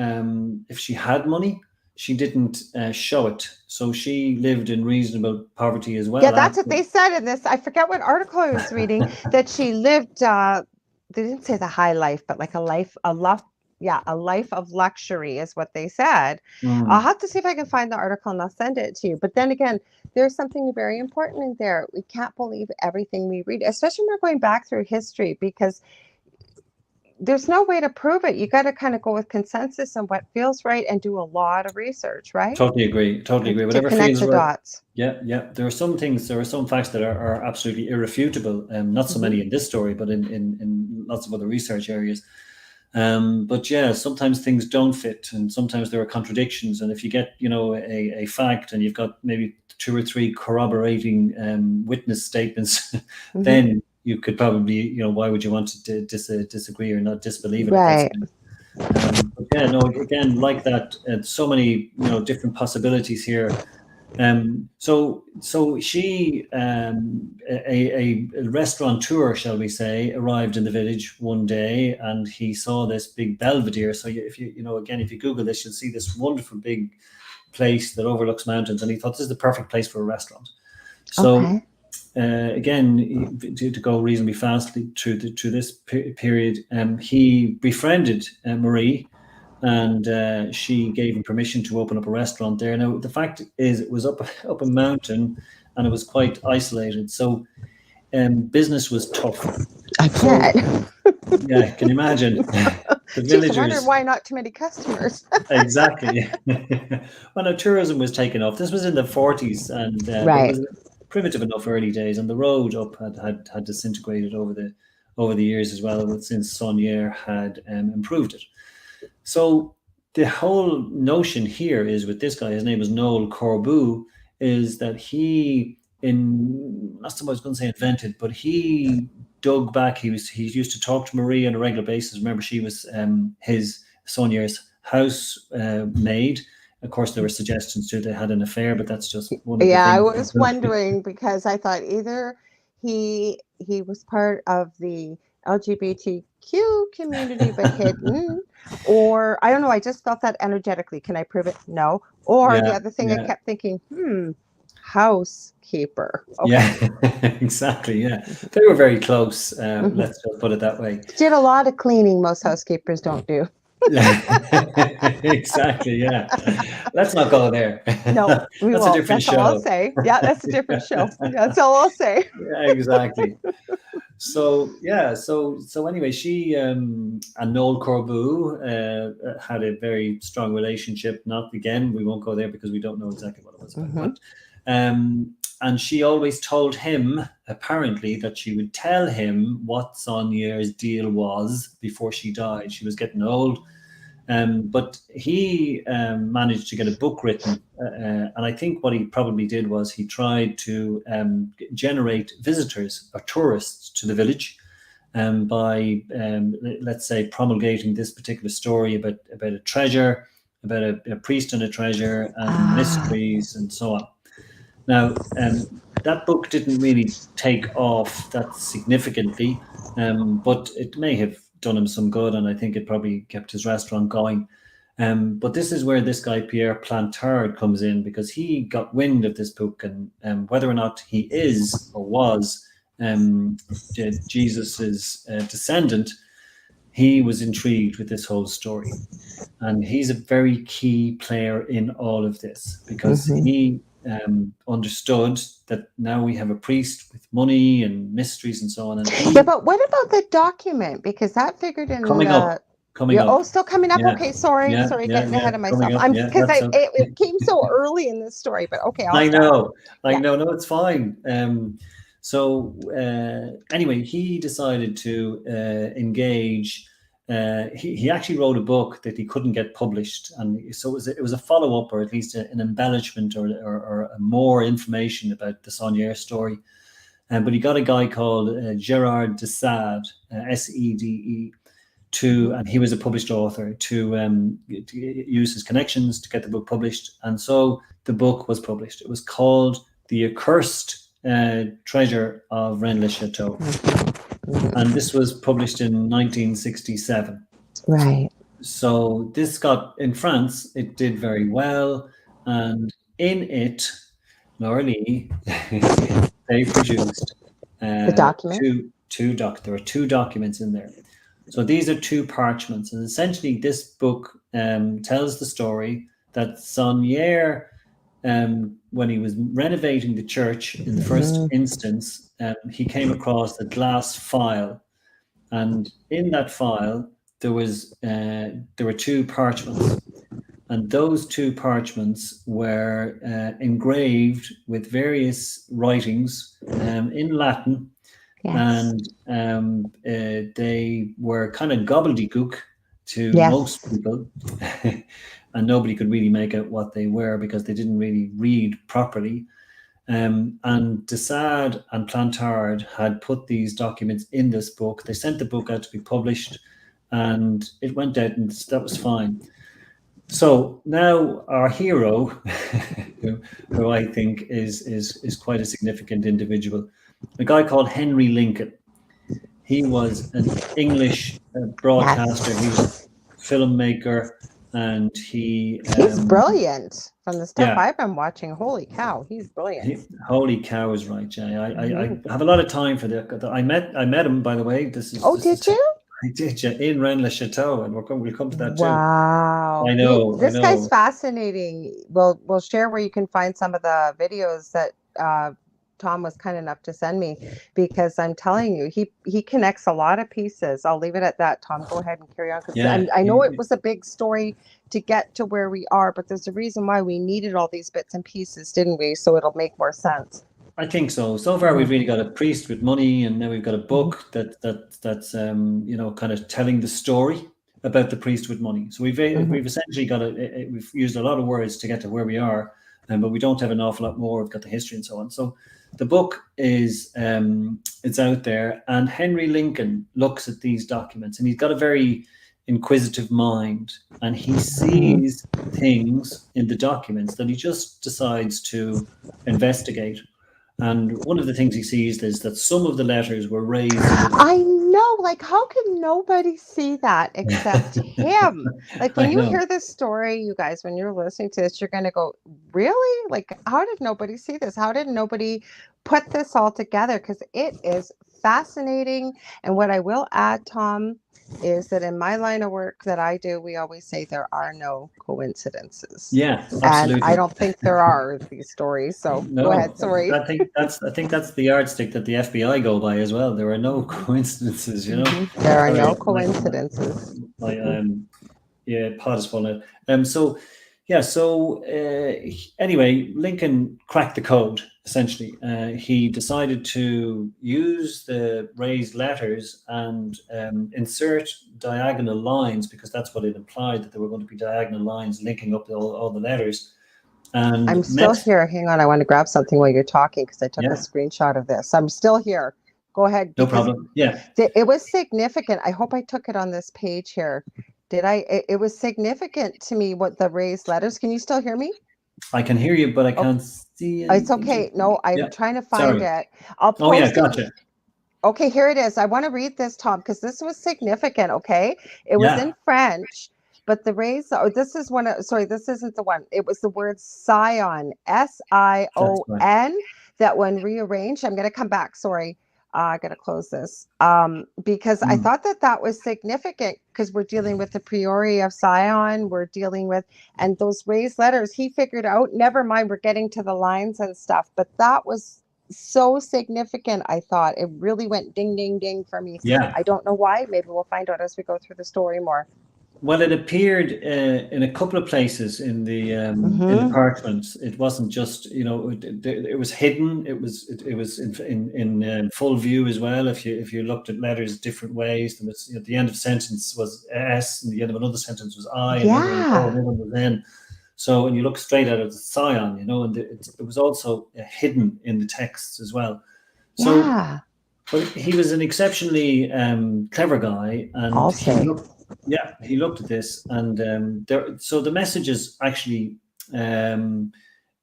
if she had money, she didn't show it. So she lived in reasonable poverty as Yeah, well. that's what After, they said in this. I forget what article I was reading that she lived. They didn't say the high life, but like a life of luxury is what they said. I'll Mm, have to see if I can find the article and I'll send it to you. But then again, there's something very important in there. We can't believe everything we read, especially when we're going back through history, because there's no way to prove it. You got to kind of go with consensus and what feels right and do a lot of research, right? totally agree. Totally And agree. to Whatever connect feels the right. dots. Yeah, yeah. There are some things. There are some facts that are absolutely irrefutable. Not so Hmm. many in this story, but in lots of other research areas. But yeah, sometimes things don't fit, and sometimes there are contradictions. And if you get, a fact, and you've got maybe two or three corroborating witness statements, Hmm. then you could probably, why would you want to disagree or not disbelieve it at that Right. stage? But yeah, no, again, like that, so many, different possibilities here. So she, a restaurateur, shall we say, arrived in the village one day, and he saw this big belvedere. So if again, if you Google this, you'll see this wonderful big place that overlooks mountains, and he thought this is the perfect place for a restaurant. So Okay. again, to go reasonably fastly through this period, he befriended Marie, and she gave him permission to open up a restaurant there. Now, the fact is, it was up a mountain, and it was quite isolated, so business was tough. I So bet. yeah, can you imagine the Geez, I wonder villagers? why not too many customers. Exactly. Well, no, tourism was taken off. This was in the 40s, and but it Right. was primitive enough early days, and the road up had disintegrated over the years as well, since Saunier had improved it. So the whole notion here is with this guy, his name is Noel Corbu, is that he in not so much going to say invented, but he dug back. He used to talk to Marie on a regular basis. Remember, she was his Sonia's house maid. Of course, there were suggestions too they had an affair, but that's just one of the Yeah, I things. was wondering because I thought either he was part of the LGBTQ community but hidden, or I don't know, I just felt that energetically. Can I prove it? No. Or the Yeah, other thing I yeah. kept thinking, housekeeper. Okay. Yeah, exactly. Yeah, they were very close. Hmm. Let's just put it that way. Did a lot of cleaning most housekeepers don't do. Yeah, exactly. Yeah, let's not go there. No, we That's a won't. different That's all I'll show. say. Yeah, that's a different show. That's all I'll say. Yeah, exactly. So yeah, so anyway, she and Noel Corbu had a very strong relationship. Not again, we won't go there because we don't know exactly what it was about. Hmm. But and she always told him, apparently, that she would tell him what Saunier's deal was before she died. She was getting old. But he managed to get a book written, and I think what he probably did was he tried to generate visitors or tourists to the village by, let's say, promulgating this particular story about a treasure, about a priest and a treasure, and Ah, mysteries, and so on. Now, that book didn't really take off that significantly, but it may have done him some good, and I think it probably kept his restaurant going. But this is where this guy Pierre Plantard comes in, because he got wind of this book, and whether or not he is or was um, Jesus's descendant, he was intrigued with this whole story, and he's a very key player in all of this because hmm. understood that now we have a priest with money and mysteries and so on. And Yeah, but what about the document? Because that figured in coming up. Oh, still coming up. Yeah. Okay, sorry, Yeah, getting ahead of myself. up. I'm because it came so early in this story, but okay, I know. No, it's fine. So anyway, he decided to engage. He actually wrote a book that he couldn't get published, and so it was a follow up, or at least an embellishment, or more information about the Saunière story. But he got a guy called Gerard de Sade, Sede. And he was a published author, to use his connections to get the book published. And so the book was published. It was called The Accursed Treasure of Rennes-le-Château. And this was published in 1967. Right. So this got, in France, it did very well. And in it, Lorilei, they produced the document. there are two documents in there. So these are two parchments, and essentially this book tells the story that Saunière, when he was renovating the church in the first instance, he came across a glass file, and in that file there were two parchments, and those two parchments were engraved with various writings in Latin. Yes. And they were kind of gobbledygook to most people, and nobody could really make out what they were because they didn't really read properly. And de Sade and Plantard had put these documents in this book. They sent the book out to be published, and it went out, and that was fine. So now our hero, who I think is quite a significant individual, a guy called Henry Lincoln. He was an English broadcaster. He was a filmmaker, and he's brilliant. From the stuff I've been watching, holy cow, he's brilliant. Holy cow is right, Jay. I have a lot of time for that. I met him, by the way. Did you? I did, yeah, in Rennes-le-Château, and we'll come to that too. Wow. I know. This guy's fascinating. We'll share where you can find some of the videos that Tom was kind enough to send me, because I'm telling you, he connects a lot of pieces. I'll leave it at that. Tom, go ahead and carry on. I know it was a big story to get to where we are, but there's a reason why we needed all these bits and pieces, didn't we? So it'll make more sense. I think so. So far, we've really got a priest with money, and now we've got a book that's kind of telling the story about the priest with money. So we've essentially got we've used a lot of words to get to where we are, but we don't have an awful lot more. We've got the history and so on. So the book is it's out there, and Henry Lincoln looks at these documents, and he's got a very inquisitive mind, and he sees things in the documents that he just decides to investigate. And one of the things he sees is that some of the letters were raised. I know, like, how can nobody see that except him? Like, when you hear this story, you guys, when you're listening to this, you're going to go, really? Like, how did nobody see this? How did nobody put this all together? Because it is fascinating. And what I will add, Tom, is that in my line of work that I do, we always say there are no coincidences. Yeah, absolutely. And I don't think there are these stories. So go ahead. Sorry. I think that's the yardstick that the FBI go by as well. There are no coincidences, you know. There are no coincidences. Pod is falling out. So anyway, Lincoln cracked the code. Essentially, he decided to use the raised letters and insert diagonal lines, because that's what it implied, that there were going to be diagonal lines linking up all the letters. And I'm still here. Hang on. I want to grab something while you're talking, because I took a screenshot of this. I'm still here. Go ahead. No problem. Yeah. It was significant. I hope I took it on this page here. Did I? It was significant to me, what the raised letters. Can you still hear me? I can hear you, but I can't see it. It's okay. No, I'm trying to find it. I'll post gotcha. Okay, here it is. I want to read this, Tom, because this was significant. Okay, it was in French, but the raised. This is one. Sorry, this isn't the one. It was the word Sion, Sion, that when rearranged. I'm going to come back. Sorry. I got to close this because I thought that was significant because we're dealing with the priori of Sion. We're dealing with, and those raised letters he figured out, never mind, we're getting to the lines and stuff. But that was so significant. I thought it really went ding, ding, ding for me. Yeah. I don't know why. Maybe we'll find out as we go through the story more. Well, it appeared in a couple of places in the parchments. It wasn't just, it was hidden. It was in full view as well. If you looked at letters different ways, there was, the end of a sentence was S, and the end of another sentence was I, and another one was N. So when you look straight at it, it's Sion, and it was also hidden in the texts as well. So, but he was an exceptionally clever guy, and he looked at this, and so the messages actually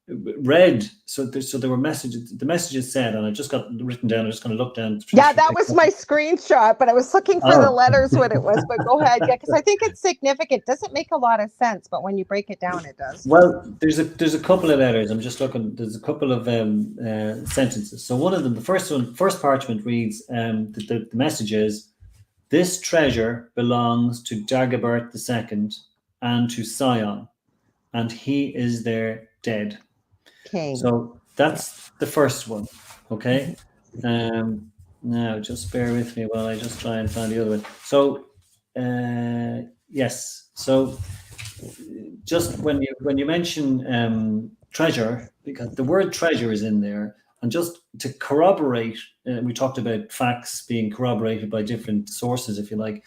read. So there were messages. The messages said, and I just got written down. I'm just going to look down. That was my screenshot, but I was looking for the letters what it was. But go ahead, because I think it's significant. It doesn't make a lot of sense, but when you break it down, it does. Well, there's a couple of letters. I'm just looking. There's a couple of sentences. So one of them, the first parchment reads, the message is, "This treasure belongs to Dagobert II and to Sion, and he is their dead." King. So that's the first one. Okay. Now just bear with me while I just try and find the other one. So yes. So just when you mention treasure, because the word treasure is in there, and just to corroborate, we talked about facts being corroborated by different sources, if you like.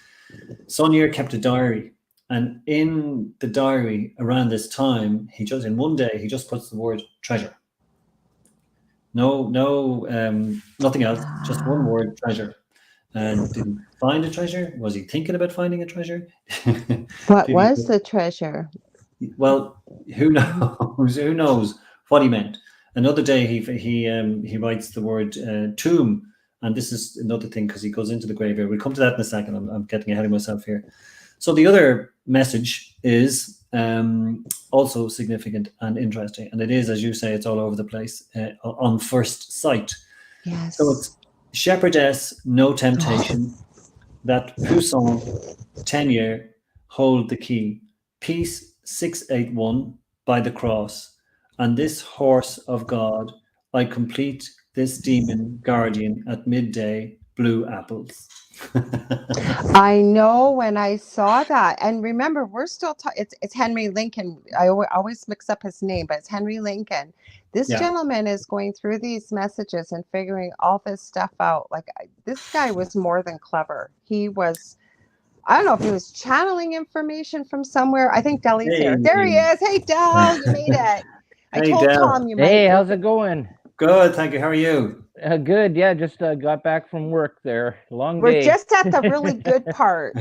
Saunier kept a diary, and in the diary around this time, in one day he just puts the word treasure. No, nothing else, just one word, treasure. And did he find a treasure? Was he thinking about finding a treasure? What was the treasure? Well, who knows? Who knows what he meant? Another day, he writes the word tomb, and this is another thing because he goes into the graveyard. We'll come to that in a second. I'm getting ahead of myself here. So the other message is also significant and interesting, and it is, as you say, it's all over the place on first sight. Yes. So it's shepherdess, no temptation, that puissant tenure hold the key, peace 681 by the cross, and this horse of God, I complete this demon guardian at midday, blue apples. I know when I saw that, and remember, we're still it's Henry Lincoln. I always mix up his name, but it's Henry Lincoln. This gentleman is going through these messages and figuring all this stuff out. Like, this guy was more than clever. He was, I don't know if he was channeling information from somewhere. I think Deli's here. There he is. Hey, Del, you made it. I told Tom you might. Hey, how's it going? Good, thank you. How are you? Good. Yeah, just got back from work there. Long day. We're just at the really good part.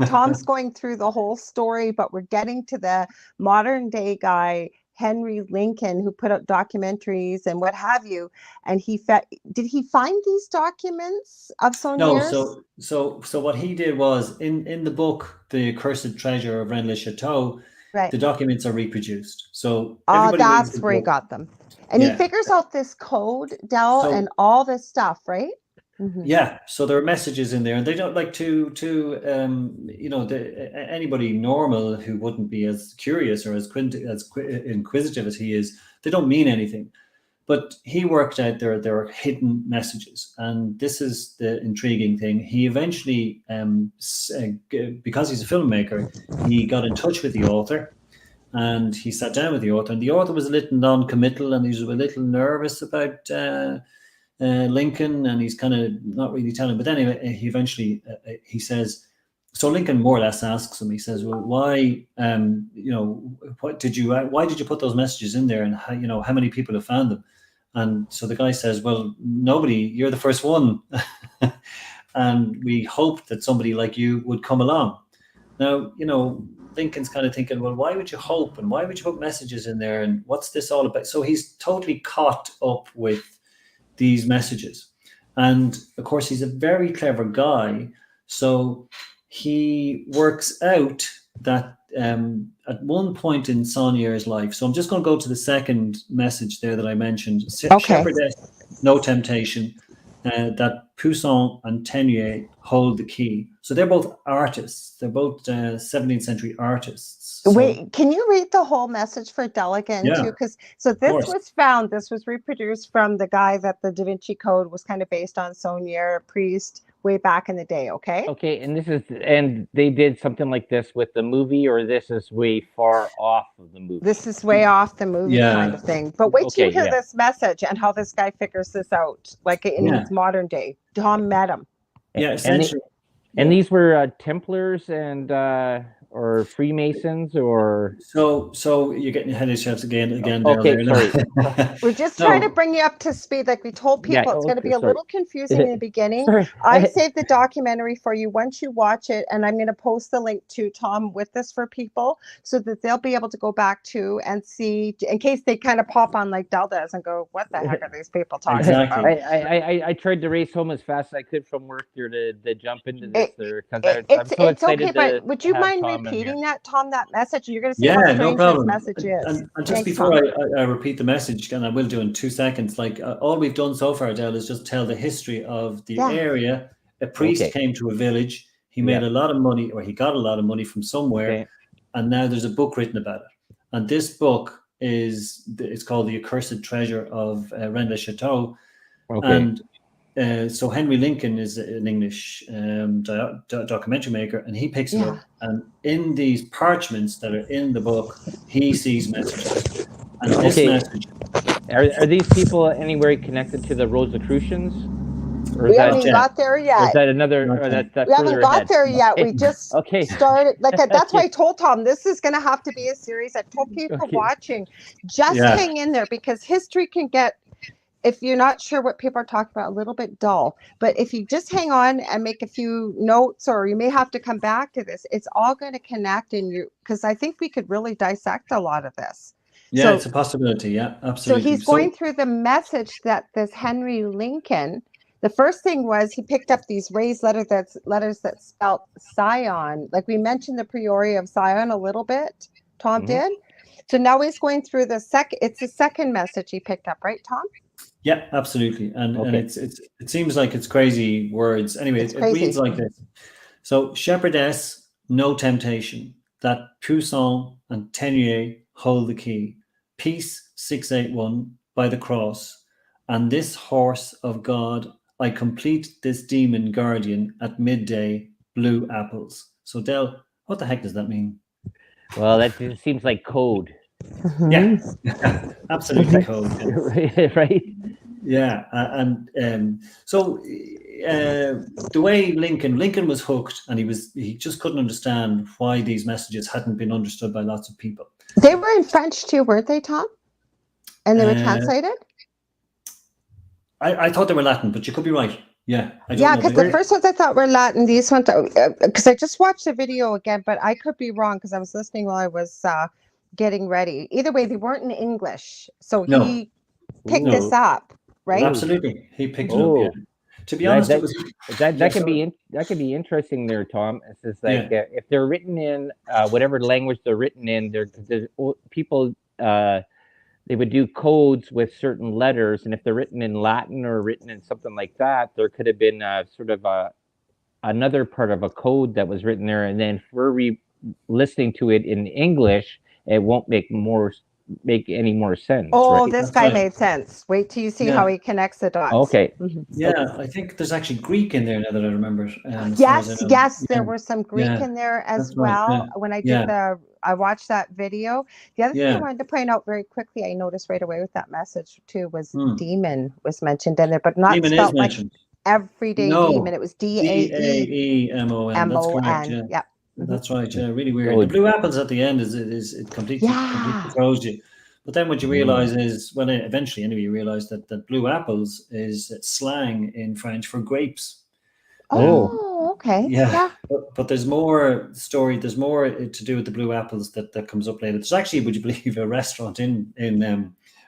Tom's going through the whole story, but we're getting to the modern day guy, Henry Lincoln, who put out documentaries and what have you. And did he find these documents of Saunier's? No. So what he did was in the book, The Accursed Treasure of Rennes-le-Château, the documents are reproduced. So that's where he got them. And he figures out this code, Del, and all this stuff, right? Mm-hmm. Yeah. So there are messages in there, and they don't like to anybody normal who wouldn't be as curious or as inquisitive as he is, they don't mean anything. But he worked out there are hidden messages, and this is the intriguing thing. He eventually, because he's a filmmaker, he got in touch with the author. And he sat down with the author, and the author was a little non-committal, and he was a little nervous about Lincoln, and he's kind of not really telling. But anyway, he eventually he says, so Lincoln more or less asks him. He says, "Well, why did you put those messages in there, and how many people have found them?" And so the guy says, "Well, nobody. You're the first one, and we hoped that somebody like you would come along." Now, Lincoln's kind of thinking, well, why would you hope, and why would you put messages in there, and what's this all about? So he's totally caught up with these messages, and of course he's a very clever guy. So he works out that at one point in Saunier's life. So I'm just going to go to the second message there that I mentioned. Okay. Shepherdess, no temptation. that Poussin and Tenier hold the key. So they're both artists. They're both 17th century artists. So, Wait, can you read the whole message for Adele again Yeah, too? Because this course. was found, this was reproduced from the guy that the DaVinci Code was kind of based on, Saunier, a priest, way back in the day. Okay. Okay, and they did something like this with the movie, or this is way far off of the movie. This is way off the movie Yeah. kind of thing. But wait till you Okay, hear yeah. this message and how this guy figures this out, like in Yeah. his modern day. Tom met him. Yeah, essentially. And these were Templars and or Freemasons, or So you're getting ahead of yourselves again. Okay, Dale, there. sorry. We're just No. trying to bring you up to speed. Like we told people, Yeah, it's going to be a sorry. little confusing in the beginning. Sorry. I saved the documentary for you once you watch it, and I'm going to post the link to Tom with this for people so that they'll be able to go back to and see, in case they kind of pop on like Del does and go, what the heck are these people talking Exactly. about? I tried to race home as fast as I could from work here to jump into this there, because I'm It's so excited okay, but would you have mind Tom in repeating here. that, Tom, that message? You're going to see Yeah, how no strange this problem. message is. And just Thanks, before Tom. I repeat the message, and I will do in 2 seconds, like all we've done so far, Adele, is just tell the history of the Yeah. area. A priest Okay. came to a village. He made a lot of money, or he got a lot of money from somewhere, Okay. and now there's a book written about it. And this book it's called The Accursed Treasure of Rennes-le-Château. Okay. And so Henry Lincoln is an English documentary maker, and he picks it up. And in these parchments that are in the book, he sees messages. And this message. Are these people anywhere connected to the Rosicrucians? Or We is haven't that, got there or is yet. that another? Not Or yet. that's We haven't further got ahead? there yet. We just Okay. started. Like that's why I told Tom this is going to have to be a series. I told people Okay. watching, just Yeah. hang in there, because history can get, if you're not sure what people are talking about, a little bit dull. But if you just hang on and make a few notes, or you may have to come back to this, it's all going to connect in you, because I think we could really dissect a lot of this. Yeah, So- it's a possibility. Yeah, So absolutely. he's going through the message that this Henry Lincoln, the first thing was he picked up these raised letters that spelt Sion. Like we mentioned the Priory of Sion a little bit, Tom did. So now he's going through it's the second message he picked up, right, Tom? Yeah, absolutely. And Okay. it seems like it's crazy words. Anyway, It's it crazy. reads like this. So shepherdess, no temptation, that Poussin and Tenier hold the key. Peace 681 by the cross, and this horse of God, I complete this demon guardian at midday, blue apples. So Del, what the heck does that mean? Well, that just seems like code. Yeah, absolutely code. Yeah. Right? Yeah, so the way Lincoln was hooked, and he just couldn't understand why these messages hadn't been understood by lots of people. They were in French too, weren't they, Tom? And they were translated? I thought they were Latin, but you could be right. Yeah, I don't Yeah, know. because the first ones I thought were Latin. These ones, because I just watched the video again, but I could be wrong because I was listening while I was getting ready. Either way, they weren't in English. So No. he picked this up, right? Absolutely, he picked it up. Oh. Yeah. To be honest, it was That can be interesting there, Tom. It's just like if they're written in whatever language they're written in, there's people they would do codes with certain letters, and if they're written in Latin or written in something like that, there could have been sort of another part of a code that was written there, and then if we're listening to it in English, it won't make any more sense. Oh, right? this guy made sense. Wait till you see how he connects the dots. Okay. Yeah, I think there's actually Greek in there now that I remember it. Yes, there were some Greek in there as well. Right, when I did I watched that video. The other thing I wanted to point out very quickly, I noticed right away with that message too, was demon was mentioned in there, but not demon spelled is like mentioned. Everyday demon. It was DAEMON. That's correct. Yeah. Yeah. That's right. Yeah, really weird. The blue apples at the end is it completely throws you. But then what you realize is, well, eventually anyway, you realize that blue apples is slang in French for grapes. Oh, okay. Yeah. But there's more story. There's more to do with the blue apples that comes up later. There's actually, would you believe, a restaurant in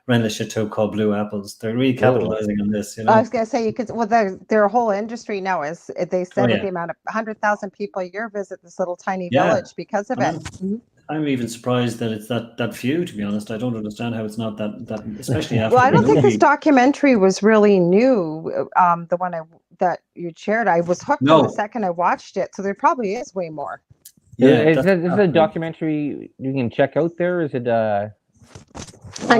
Rennes-le-Château called Blue Apples. They're really capitalizing on this. You know? I was going to say, you could. Well, their whole industry now is they said the amount of 100,000 people a year visit this little tiny village because of it. I'm even surprised that it's that few. To be honest, I don't understand how it's not that especially after. Well, I don't the think movie. this documentary was really new. The one that you shared, I was hooked from the second I watched it. So there probably is way more. Yeah, is this a documentary you can check out there? Is it? I'm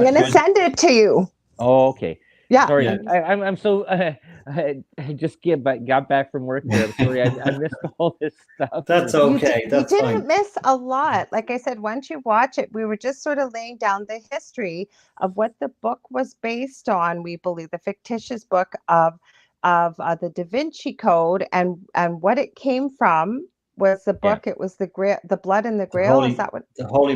going to send it to you. Oh, okay. Yeah. Sorry, I'm so. I just got back from work there. I'm sorry, I missed all this stuff. That's okay. You That's didn't fine. miss a lot. Like I said, once you watch it, we were just sort of laying down the history of what the book was based on. We believe the fictitious book of the DaVinci Code, and what it came from was the book. It was the blood and the Grail. Is that what? The holy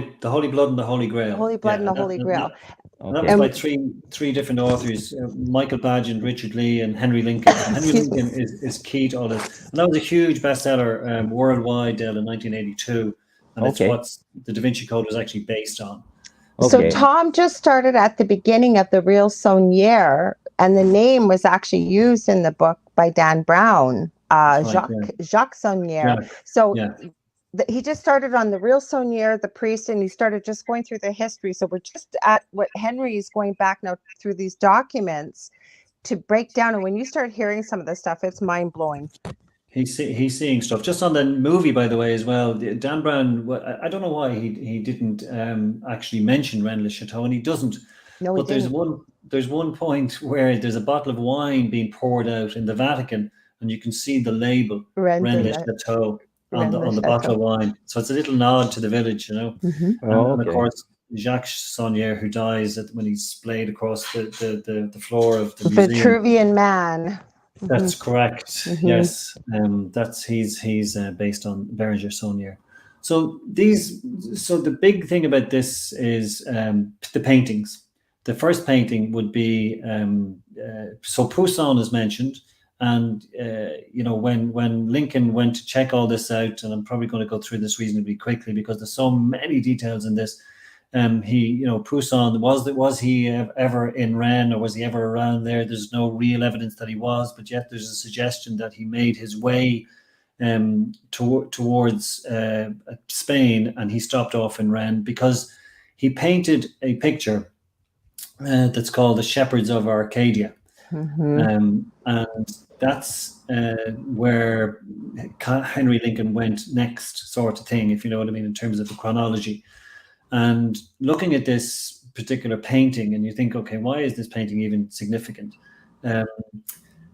blood and the Holy Grail. The Holy Blood and the Holy Grail. That was by three different authors: Michael Badgett, Richard Lee, and Henry Lincoln. Henry Lincoln is key to all this, and that was a huge bestseller worldwide in 1982, and it's what the Da Vinci Code was actually based on. So Tom just started at the beginning of the real Saunier, and the name was actually used in the book by Dan Brown, Jacques Saunier. He just started on the real Saunier, the priest, and he started just going through the history. So we're just at what Henry is going back now through these documents to break down. And when you start hearing some of this stuff, it's mind blowing. He's seeing stuff. Just on the movie, by the way, as well. Dan Brown, I don't know why he didn't actually mention Rennes le Chateau, and he doesn't. No, but there's one point where there's a bottle of wine being poured out in the Vatican, and you can see the label Rennes le Chateau on the bottle of wine. So it's a little nod to the village, you know. Mm-hmm. And of course, Jacques Saunier, who dies when he's splayed across the floor of the museum. Vitruvian Man. That's correct. Mm-hmm. Yes, he's based on Berenger Saunier. So the big thing about this is the paintings. The first painting would be so Poussin is mentioned, and when Lincoln went to check all this out, and I'm probably going to go through this reasonably quickly because there's so many details in this. Poussin, was he ever in Rennes, or was he ever around there? There's no real evidence that he was, but yet there's a suggestion that he made his way towards Spain, and he stopped off in Rennes because he painted a picture that's called The Shepherds of Arcadia. Mm-hmm. And that's where Henry Lincoln went next, sort of thing, if you know what I mean, in terms of the chronology. And looking at this particular painting, and you think, okay, why is this painting even significant?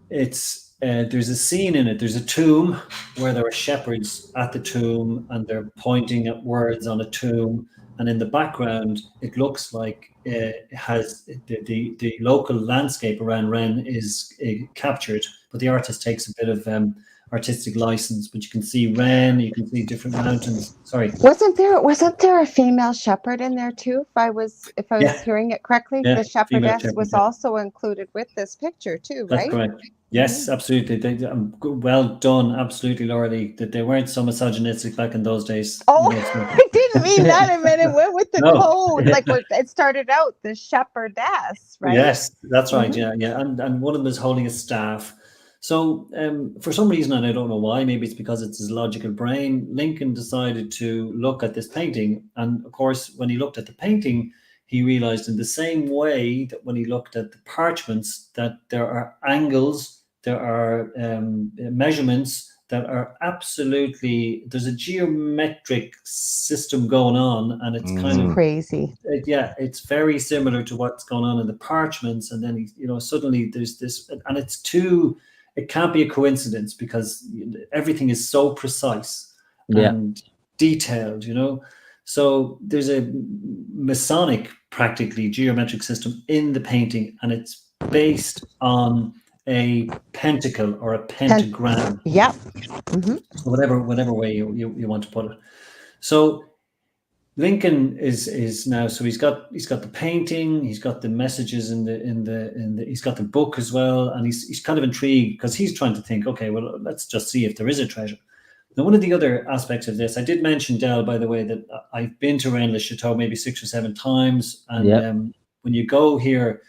There's a scene in it. There's a tomb where there are shepherds at the tomb, and they're pointing at words on a tomb. And in the background, it looks like it has the local landscape around Rennes is captured, but the artist takes a bit of artistic license. But you can see Rennes, you can see different mountains. Sorry, wasn't there a female shepherd in there too? If I was hearing it correctly, the shepherdess was also included with this picture too, right? That's correct. Yes, absolutely. Well done. Absolutely, Lorilei. That they weren't so misogynistic back in those days. Oh, I didn't mean that. I meant it went with the code. Like it started out, the shepherdess, right? Yes, that's right. Mm-hmm. Yeah. And one of them is holding a staff. So for some reason, and I don't know why, maybe it's because it's his logical brain, Lincoln decided to look at this painting. And of course, when he looked at the painting, he realized in the same way that when he looked at the parchments, that there are angles, there are measurements that are absolutely, there's a geometric system going on, and it's kind of crazy. It's very similar to what's going on in the parchments. And then, suddenly there's this, and it can't be a coincidence because everything is so precise and detailed, So there's a Masonic, practically geometric system in the painting, and it's based on a pentacle or a pentagram. Yep. Mm-hmm. So whatever way you want to put it. So Lincoln is now, so he's got the painting, he's got the messages in the he's got the book as well, and he's kind of intrigued because he's trying to think, okay, well, let's just see if there is a treasure. Now, one of the other aspects of this, I did mention, Del, by the way, that I've been to Rennes le Chateau maybe 6 or 7 times, and when you go here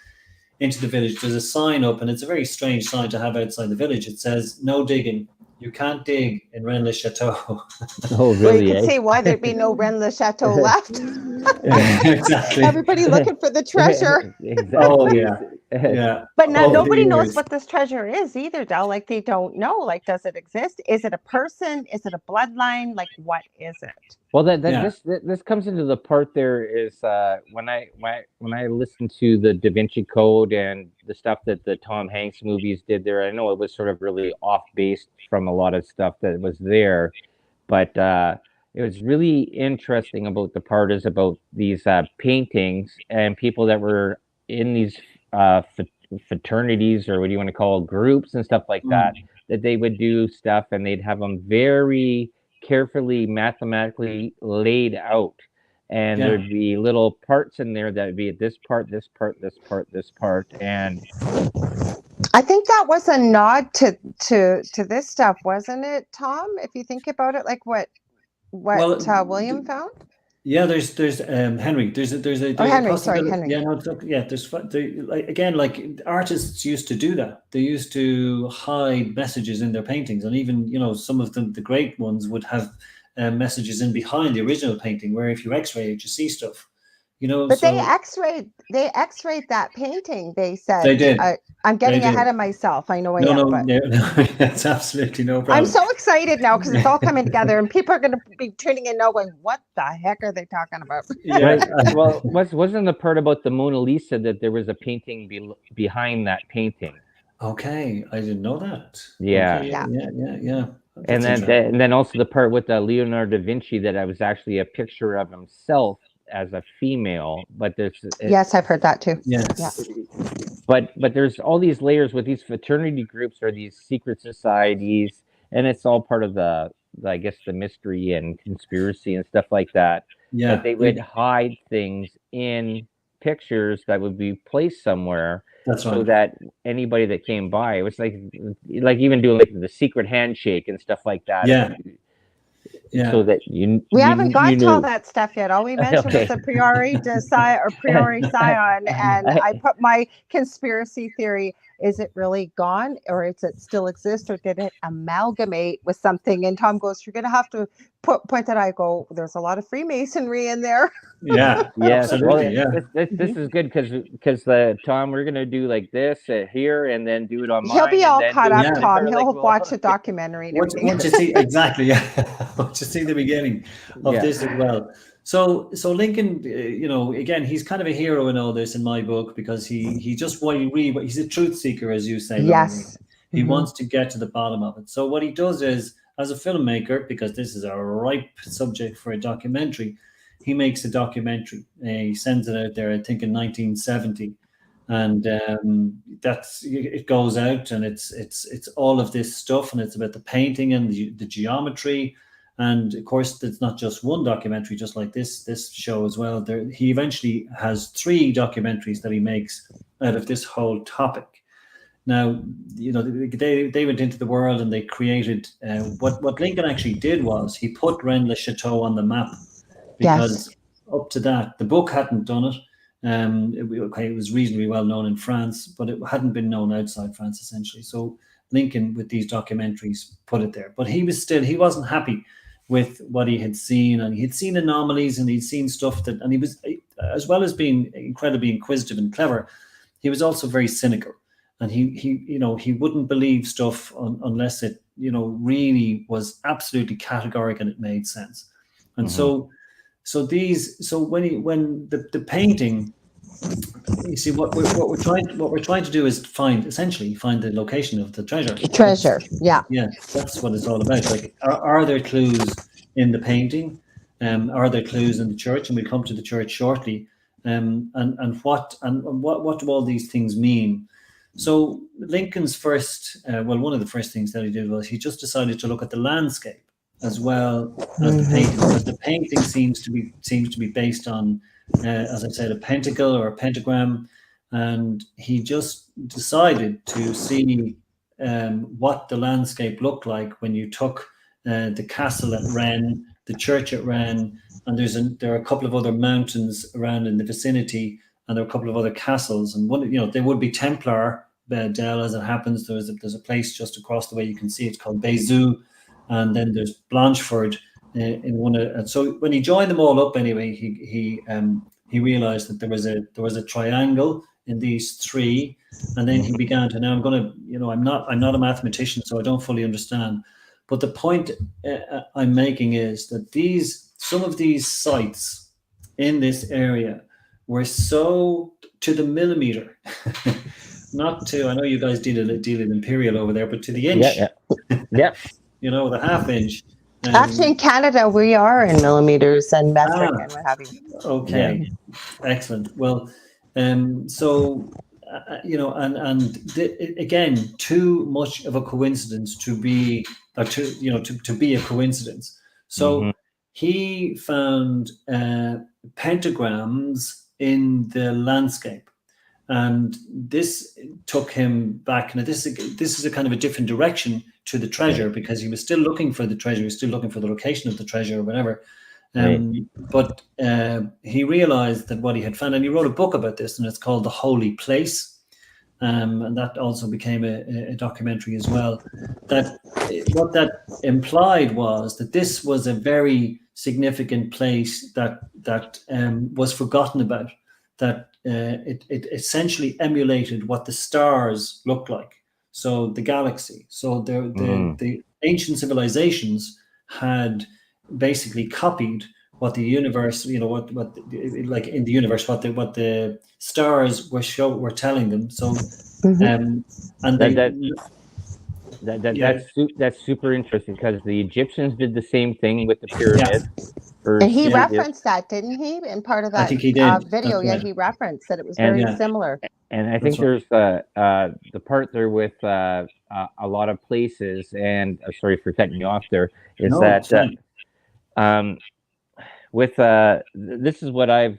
into the village, there's a sign up, and it's a very strange sign to have outside the village. It says, "No digging. You can't dig in Rennes-le-Château. Oh, Well, really? you can see why there'd be no Rennes-le-Château left. Exactly. Everybody looking for the treasure. Exactly. Oh yeah, yeah. But now Over the nobody knows years. what this treasure is either, Del. Like they don't know. Like, does it exist? Is it a person? Is it a bloodline? Like, what is it? Well, Yeah. this comes into the part there is when I listen to the DaVinci Code and the stuff that the Tom Hanks movies did there. I know it was sort of really off base from a lot of stuff that was there, but it was really interesting about the part is about these paintings and people that were in these fraternities, or what do you want to call it, groups and stuff like that. That they would do stuff and they'd have them very carefully mathematically laid out, and Yeah. there'd be little parts in there that would be this part, this part, this part, this part, and I think that was a nod to this stuff, wasn't it, Tom? If you think about it, like what Well, William found. yeah, there's Henry. There's a Henry, sorry, possibility. Henry. Yeah, no, yeah. There's like artists used to do that. They used to hide messages in their paintings, and even some of them, the great ones, would have messages in behind the original painting. Where if you X-ray it, you see stuff. But so they X-rayed that painting. They said, they did. I'm getting They did. ahead of myself. I know I No, am, no, but no, that's absolutely no problem. I'm so excited now because it's all coming together, and people are going to be tuning in now, going, "What the heck are they talking about?" Yeah. right. Well, wasn't the part about the Mona Lisa that there was a painting behind that painting? Okay, I didn't know that. Yeah. Okay, yeah. And That's then also the part with Leonardo da Vinci that I was actually a picture of himself as a female, but yes, I've heard that too. Yes. Yeah. But there's all these layers with these fraternity groups or these secret societies, and it's all part of the I guess the mystery and conspiracy and stuff like that. Yeah. That they would hide things in pictures that would be placed somewhere. That's right. So that anybody that came by, it was like even doing like the secret handshake and stuff like that. Yeah. Yeah. So that we haven't got to all that stuff yet. All we mentioned was a priori scion, and I put my conspiracy theory: is it really gone, or does it still exist, or did it amalgamate with something? And Tom goes, "You're going to have to point that." I go, "There's a lot of Freemasonry in there." Yeah. Absolutely. Well, this is good because Tom, we're gonna do like this here and then do it on mine. He'll be all caught up, Tom. He'll He'll watch a documentary. And once you see exactly, once you see the beginning of this as well. So Lincoln, again, he's kind of a hero in all this in my book because he just he's a truth seeker, as you say. Yes. He wants to get to the bottom of it. So what he does is, as a filmmaker, because this is a ripe subject for a documentary, he makes a documentary. He sends it out there, I think, in 1970, and it goes out, and it's all of this stuff, and it's about the painting and the geometry, and of course, it's not just one documentary, just like this show as well. He eventually has 3 documentaries that he makes out of this whole topic. Now, they went into the world and they created what Lincoln actually did was he put Rennes-le-Château on the map. Because up to that, the book hadn't done it. It was reasonably well known in France, but it hadn't been known outside France, essentially. So Lincoln, with these documentaries, put it there. But he wasn't happy with what he had seen, and he'd seen anomalies, and he'd seen stuff and he was, as well as being incredibly inquisitive and clever, he was also very cynical, and he wouldn't believe stuff unless it really was absolutely categorical and it made sense. And so when the painting, you see, what we're trying to do is find the location of the treasure. Yeah. That's what it's all about. Like, are there clues in the painting? Are there clues in the church? And we'll come to the church shortly. And what do all these things mean? So Lincoln's one of the first things that he did was he just decided to look at the landscape as well as the painting, because the painting seems to be based on, as I said, a pentacle or a pentagram, and he just decided to see what the landscape looked like when you took the castle at Rennes, the church at Rennes, and there are a couple of other mountains around in the vicinity, and there are a couple of other castles, and one, they would be Templar Dell, as it happens. There's a place just across the way you can see it's called Bezout, and then there's Blancheford in one. And so when he joined them all up, anyway, he realized that there was a triangle in these three, and then he began to. Now I'm not a mathematician, so I don't fully understand. But the point I'm making is that some of these sites in this area were so to the millimeter, not to. I know you guys deal in imperial over there, but to the inch. Yeah. The half inch. Actually, in Canada, we are in millimeters and metric and what have you. Okay, yeah. Excellent. Well, so again, too much of a coincidence to be a coincidence. So he found pentagrams in the landscape, and this took him back. Now, this is a kind of a different direction to the treasure, because he was still looking for the treasure. He was still looking for the location of the treasure or whatever. But he realized that what he had found, and he wrote a book about this, and it's called The Holy Place. And that also became a documentary as well. That what that implied was that this was a very significant place that was forgotten about. That it essentially emulated what the stars looked like. So the galaxy. So the ancient civilizations had basically copied what the universe, like in the universe, what the stars were telling them. So, and that's super interesting, because the Egyptians did the same thing with the pyramids. And he referenced that, didn't he? In part of that I think he did. video, right. He referenced that it was very similar. And I think there's the part there with a lot of places, and sorry for cutting you off there, is with this is what I've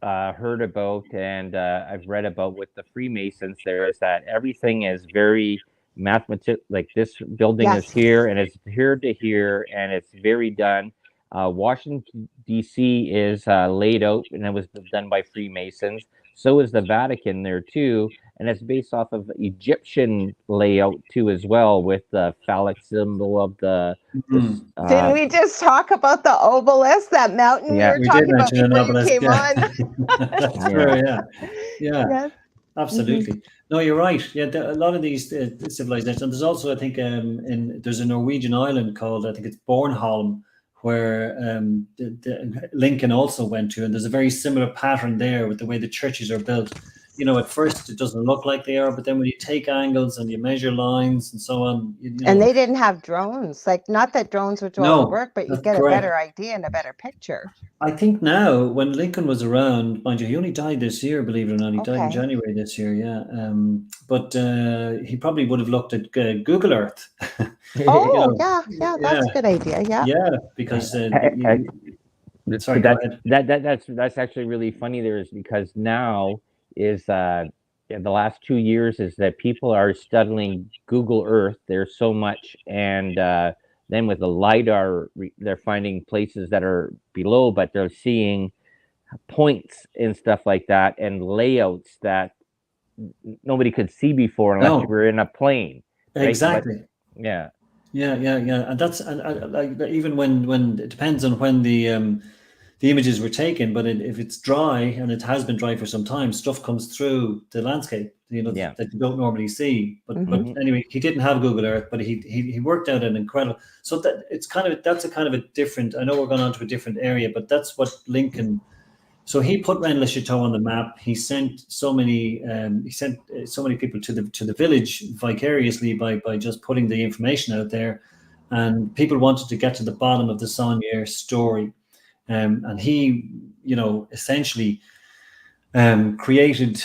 heard about, and I've read about with the Freemasons. There is that everything is very mathematical. Like, this building is here, and it's here to here, and it's very done. Washington D.C. is laid out, and it was done by Freemasons. So is the Vatican there too, and it's based off of Egyptian layout too as well, with the phallic symbol of the. Didn't we just talk about the obelisk, that mountain we were talking about before you came on? That's true. Yeah. Absolutely. No, you're right. Yeah, a lot of these civilizations. And there's also, I think, there's a Norwegian island called, I think it's Bornholm, where Lincoln also went to, and there's a very similar pattern there with the way the churches are built. At first it doesn't look like they are, but then when you take angles and you measure lines and so on. And they didn't have drones. Like, not that drones would do all the work, but you get a better idea and a better picture. I think now, when Lincoln was around, mind you, he only died this year, believe it or not. He died in January this year, but he probably would have looked at Google Earth. That's a good idea. Yeah, because that's actually really funny. There is, because now is the last 2 years is that people are studying Google Earth. There's so much, and then with the LiDAR, they're finding places that are below, but they're seeing points and stuff like that, and layouts that nobody could see before unless you were in a plane. Right? Exactly. But, yeah. And that's like, even when it depends on when the images were taken, but if it's dry, and it has been dry for some time, stuff comes through the landscape, that you don't normally see. But anyway, he didn't have Google Earth, but he worked out an incredible. So that's a kind of a different. I know we're going on to a different area, but that's what Lincoln. So he put Rennes-le-Château on the map. He sent so many people to the village vicariously by just putting the information out there, and people wanted to get to the bottom of the Saunier story. And he, essentially created,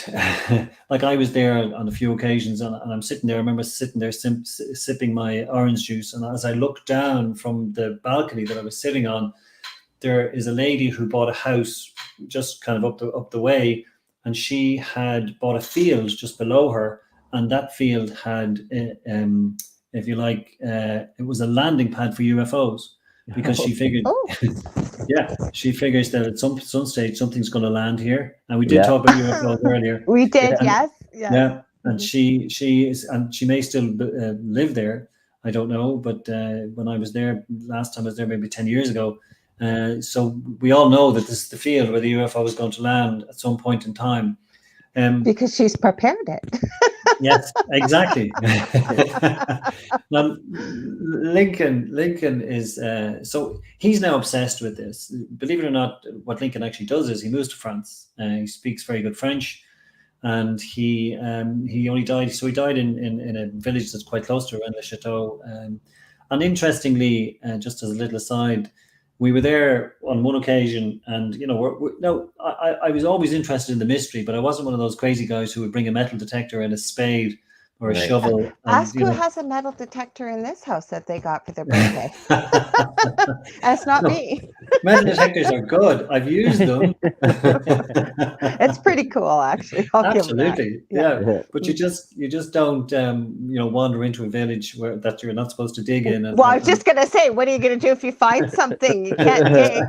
like, I was there on a few occasions, and I'm sitting there. I remember sitting there sipping my orange juice, and as I looked down from the balcony that I was sitting on, there is a lady who bought a house just kind of up the way, and she had bought a field just below her, and that field had, if you like, it was a landing pad for UFOs. Because she figured, she figures that at some stage something's going to land here, and we did talk about UFOs earlier. We did, yes. Yeah, And she is, and she may still live there. I don't know, but when I was there last time, I was there maybe 10 years ago. So we all know that this is the field where the UFO is going to land at some point in time. Because she's prepared it. Yes, exactly. Now, Lincoln is so he's now obsessed with this. Believe it or not, what Lincoln actually does is he moves to France. He speaks very good French, and he only died. So he died in a village that's quite close to Rennes-le-Château. And interestingly, just as a little aside, we were there on one occasion, and I was always interested in the mystery, but I wasn't one of those crazy guys who would bring a metal detector and a spade or a shovel. Ask who has a metal detector in this house that they got for their birthday. That's not me. Metal detectors are good. I've used them. It's pretty cool, actually. Absolutely, yeah. But you just don't wander into a village that you're not supposed to dig in. Well, I was just gonna say, what are you gonna do if you find something you can't dig?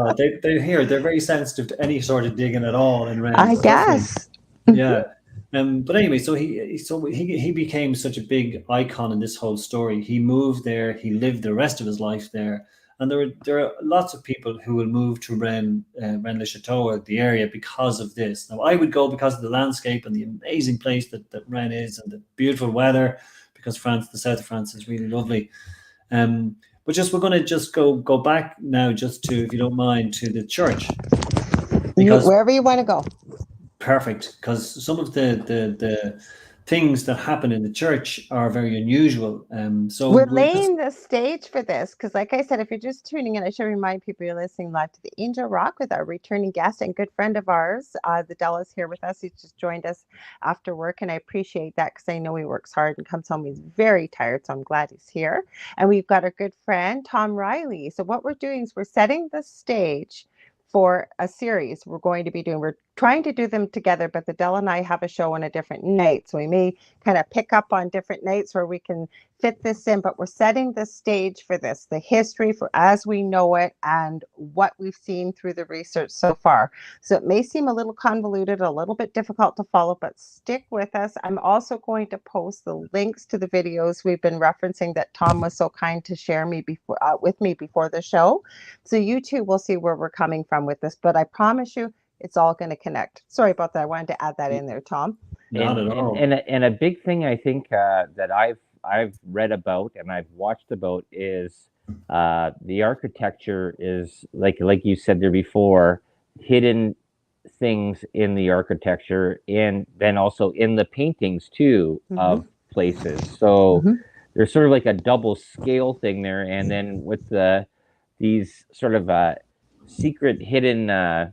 They're very sensitive to any sort of digging at all in Rennes. I guess. Yeah. But anyway, so he became such a big icon in this whole story. He moved there. He lived the rest of his life there. And there are lots of people who will move to Rennes-le-Château or the area because of this. Now, I would go because of the landscape and the amazing place that Rennes is, and the beautiful weather, because the south of France is really lovely. But we're going to just go back now, just to, if you don't mind, to the church. Because wherever you want to go. Perfect, because some of the things that happen in the church are very unusual. So we're laying the stage for this, because like I said, if you're just tuning in, I should remind people you're listening live to the Angel Rock with our returning guest and good friend of ours. The Della's here with us. He's just joined us after work, and I appreciate that, because I know he works hard and comes home. He's very tired, so I'm glad he's here. And we've got our good friend, Tom Reilly. So what we're doing is we're setting the stage for a series we're going to be doing. We're trying to do them together, but the Dell and I have a show on a different night, so we may kind of pick up on different nights where we can fit this in, but we're setting the stage for this, the history for as we know it and what we've seen through the research so far. So it may seem a little convoluted, a little bit difficult to follow, but stick with us. I'm also going to post the links to the videos we've been referencing that Tom was so kind to share with me before the show. So you too will see where we're coming from with this, but I promise you it's all going to connect. Sorry about that. I wanted to add that in there, Tom. Not at all. And a big thing I think that I've read about and I've watched about is the architecture is like you said there before, hidden things in the architecture, and then also in the paintings too, of places. So there's sort of like a double scale thing there, and then with these sort of secret hidden.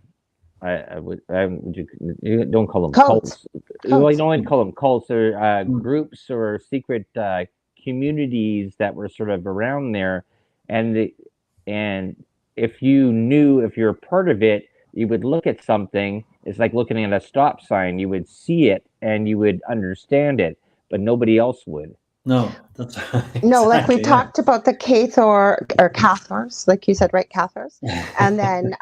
You don't call them cults. Well, you don't call them cults. They're groups or secret communities that were sort of around there, and if you're a part of it, you would look at something. It's like looking at a stop sign. You would see it and you would understand it, but nobody else would. No, that's exactly, no, like we talked about the Cathars, or Cathars, like you said, right, Cathars. And then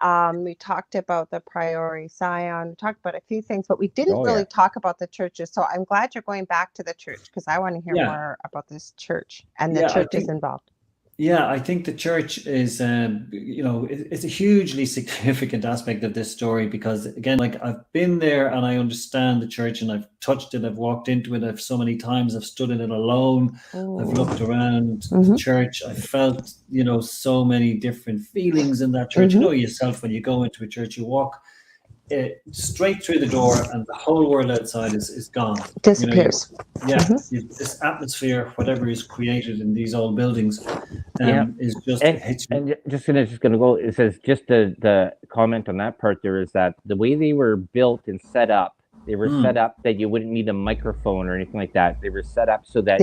we talked about the Priori Sion. We talked about a few things, but we didn't really talk about the churches. So I'm glad you're going back to the church, because I want to hear more about this church and the churches involved. Yeah, I think the church is, it's a hugely significant aspect of this story, because again, like I've been there and I understand the church, and I've touched it, I've walked into it, I've so many times, I've stood in it alone, I've looked around the church, I've felt, so many different feelings in that church. You know yourself, when you go into a church, you walk straight through the door and the whole world outside is gone. Disappears. This atmosphere, whatever is created in these old buildings, is just hits you. And just gonna go. It says just the comment on that part there is that the way they were built and set up, they were set up that you wouldn't need a microphone or anything like that. They were set up so that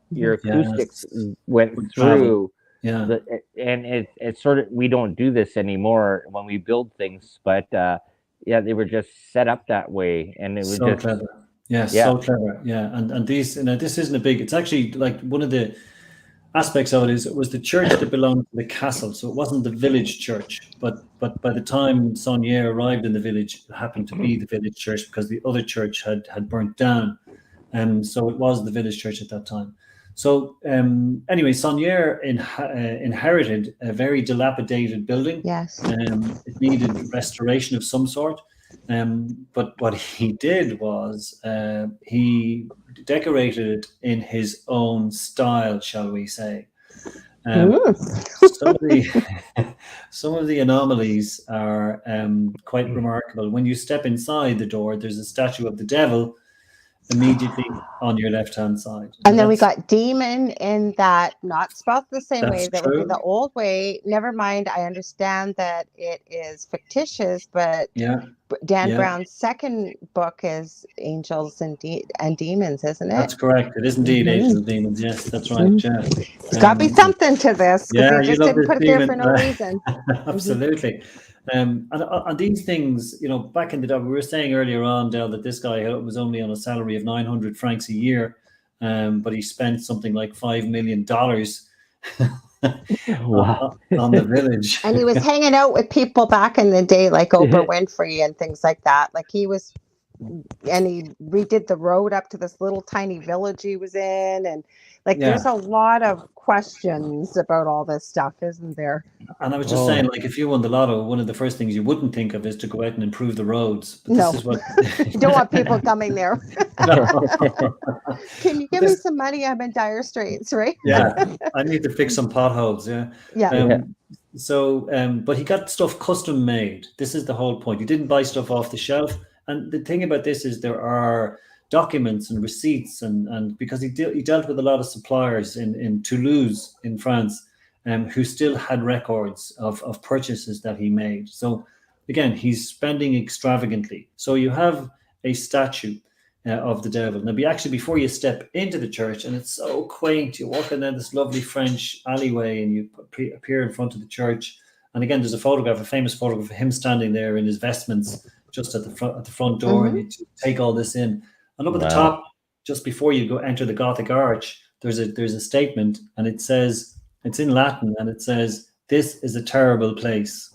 your acoustics went through. Yeah, and it's sort of, we don't do this anymore when we build things, but they were just set up that way, and it was so clever. So clever. Yeah, and these, this isn't a big. It's actually like one of the aspects of it was the church that belonged to the castle, so it wasn't the village church. But by the time Saunier arrived in the village, it happened to be the village church because the other church had burnt down, and so it was the village church at that time. So anyway, Saunier inherited a very dilapidated building. Yes. It needed restoration of some sort. But what he did was he decorated it in his own style, shall we say. Some of the anomalies are quite remarkable. When you step inside the door, there's a statue of the devil immediately on your left-hand side. And then we got demon in that, not spelled the same way. That true. would be the old way. Never mind. I understand that it is fictitious, but Dan Brown's second book is Angels and Demons, isn't it? That's correct. It is indeed Angels and Demons. Yes, that's right. Yeah. There's got to be something to this. Yeah, you just didn't put it there for no reason. Absolutely. And these things, back in the day, we were saying earlier on, Del, that this guy was only on a salary of 900 francs a year, but he spent something like $5 million on the village. And he was hanging out with people back in the day, like Oprah Winfrey and things like that. Like he redid the road up to this little tiny village he was in. And there's a lot of questions about all this stuff, isn't there? And I was just saying, if you won the lotto, one of the first things you wouldn't think of is to go out and improve the roads. But no, this is what... you don't want people coming there. Can you give me some money? I'm in dire straits, right? Yeah, I need to fix some potholes. So, but he got stuff custom made. This is the whole point. He didn't buy stuff off the shelf. And the thing about this is there are documents and receipts, and because he dealt with a lot of suppliers in Toulouse in France, who still had records of purchases that he made. So again, he's spending extravagantly. So you have a statue of the devil. Now, before you step into the church, and it's so quaint, you walk in down this lovely French alleyway and you appear in front of the church. And again, there's a famous photograph of him standing there in his vestments just at the front door, and you take all this in. And up at the top, just before you enter the Gothic arch, there's a statement, and it says, it's in Latin, and it says, "This is a terrible place."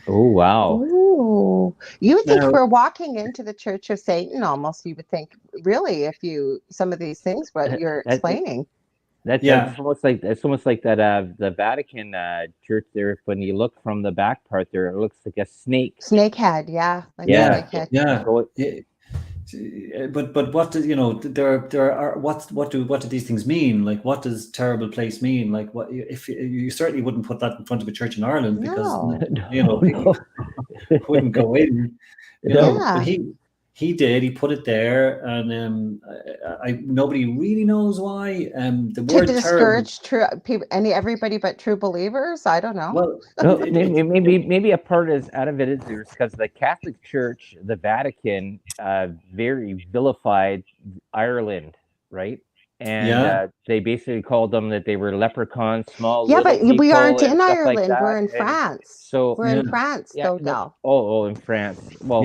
Oh, wow. Ooh. You would think we're walking into the Church of Satan almost. You would think, really, some of these things, what you're explaining. It's almost like that the Vatican church there. When you look from the back part there, it looks like a snake. Snake head, But what do there are what do these things mean? Like, what does terrible place mean? Like, what if you certainly wouldn't put that in front of a church in Ireland because people wouldn't go in. But he did. He put it there, and nobody really knows why. The word to discourage true people, everybody but true believers. I don't know. Well, maybe a part out of it is because the Catholic Church, the Vatican, very vilified Ireland, right? And they basically called them that they were leprechauns, small. Yeah, but we aren't in Ireland. Like we're in France. So we're in France, though. No. Oh, in France. Well,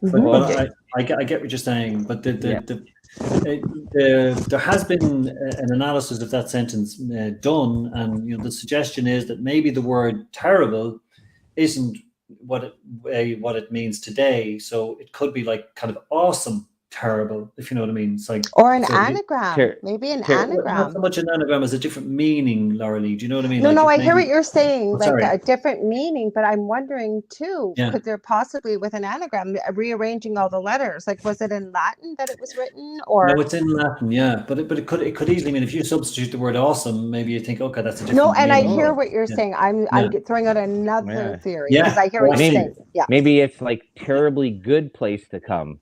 But I get what you're saying, but there has been an analysis of that sentence done, and the suggestion is that maybe the word terrible isn't what it means today. So it could be like kind of awesome. Terrible, if you know what I mean. It's like, or an anagram, maybe an anagram. Not so much an anagram as a different meaning, Lorilei. Do you know what I mean? No, I hear what you're saying, a different meaning, but I'm wondering too, could there possibly, with an anagram, rearranging all the letters, like was it in Latin that it was written, or? No, it's in Latin, but it could easily mean, if you substitute the word awesome, maybe you think, okay, that's a different No, and meaning. I hear what you're saying. I'm throwing out another theory, because I hear what you're saying. Yeah. Maybe it's like terribly good place to come.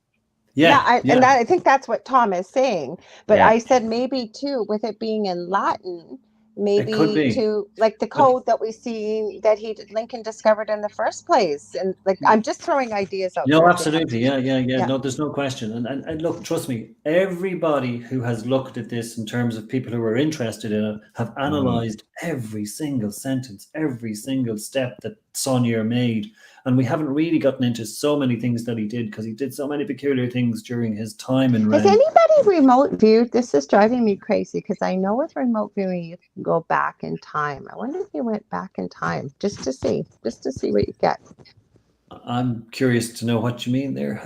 And I think that's what Tom is saying. But I said maybe too, with it being in Latin, maybe to like the code that we see that Lincoln discovered in the first place. And like, I'm just throwing ideas out. No, absolutely. Yeah. No, there's no question. And look, trust me, everybody who has looked at this in terms of people who are interested in it have analyzed every single sentence, every single step that Saunier made. and we haven't really gotten into so many things that he did, because he did so many peculiar things during his time in Has Rennes. anybody remote viewed? This is driving me crazy, because I know with remote viewing you can go back in time. I wonder if you went back in time just to see what you get. I'm curious to know what you mean there.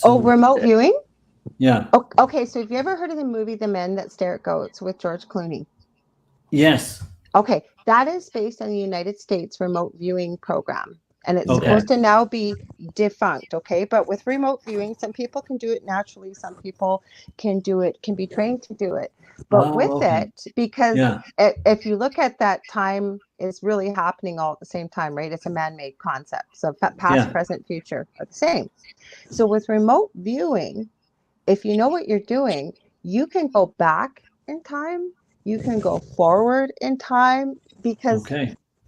Remote viewing? Yeah. Okay, so have you ever heard of the movie The Men That Stare at Goats with George Clooney? Yes. Okay, that is based on the United States remote viewing program, and it's supposed to now be defunct. Okay, but with remote viewing, some people can do it naturally, some people can be trained to do it. But it, because if you look at that, time is really happening all at the same time, right? It's a man-made concept. So past, present, future are the same. So with remote viewing, if you know what you're doing, you can go back in time. You can go forward in time, because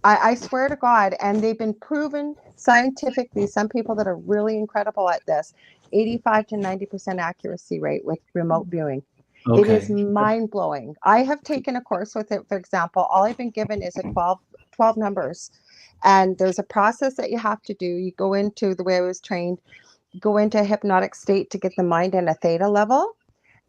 I swear to God, and they've been proven scientifically, some people that are really incredible at this, 85 to 90% accuracy rate with remote viewing. It is mind-blowing. I have taken a course with it, for example. All I've been given is 12 numbers. And there's a process that you have to do. You go into, the way I was trained, go into a hypnotic state to get the mind in a theta level.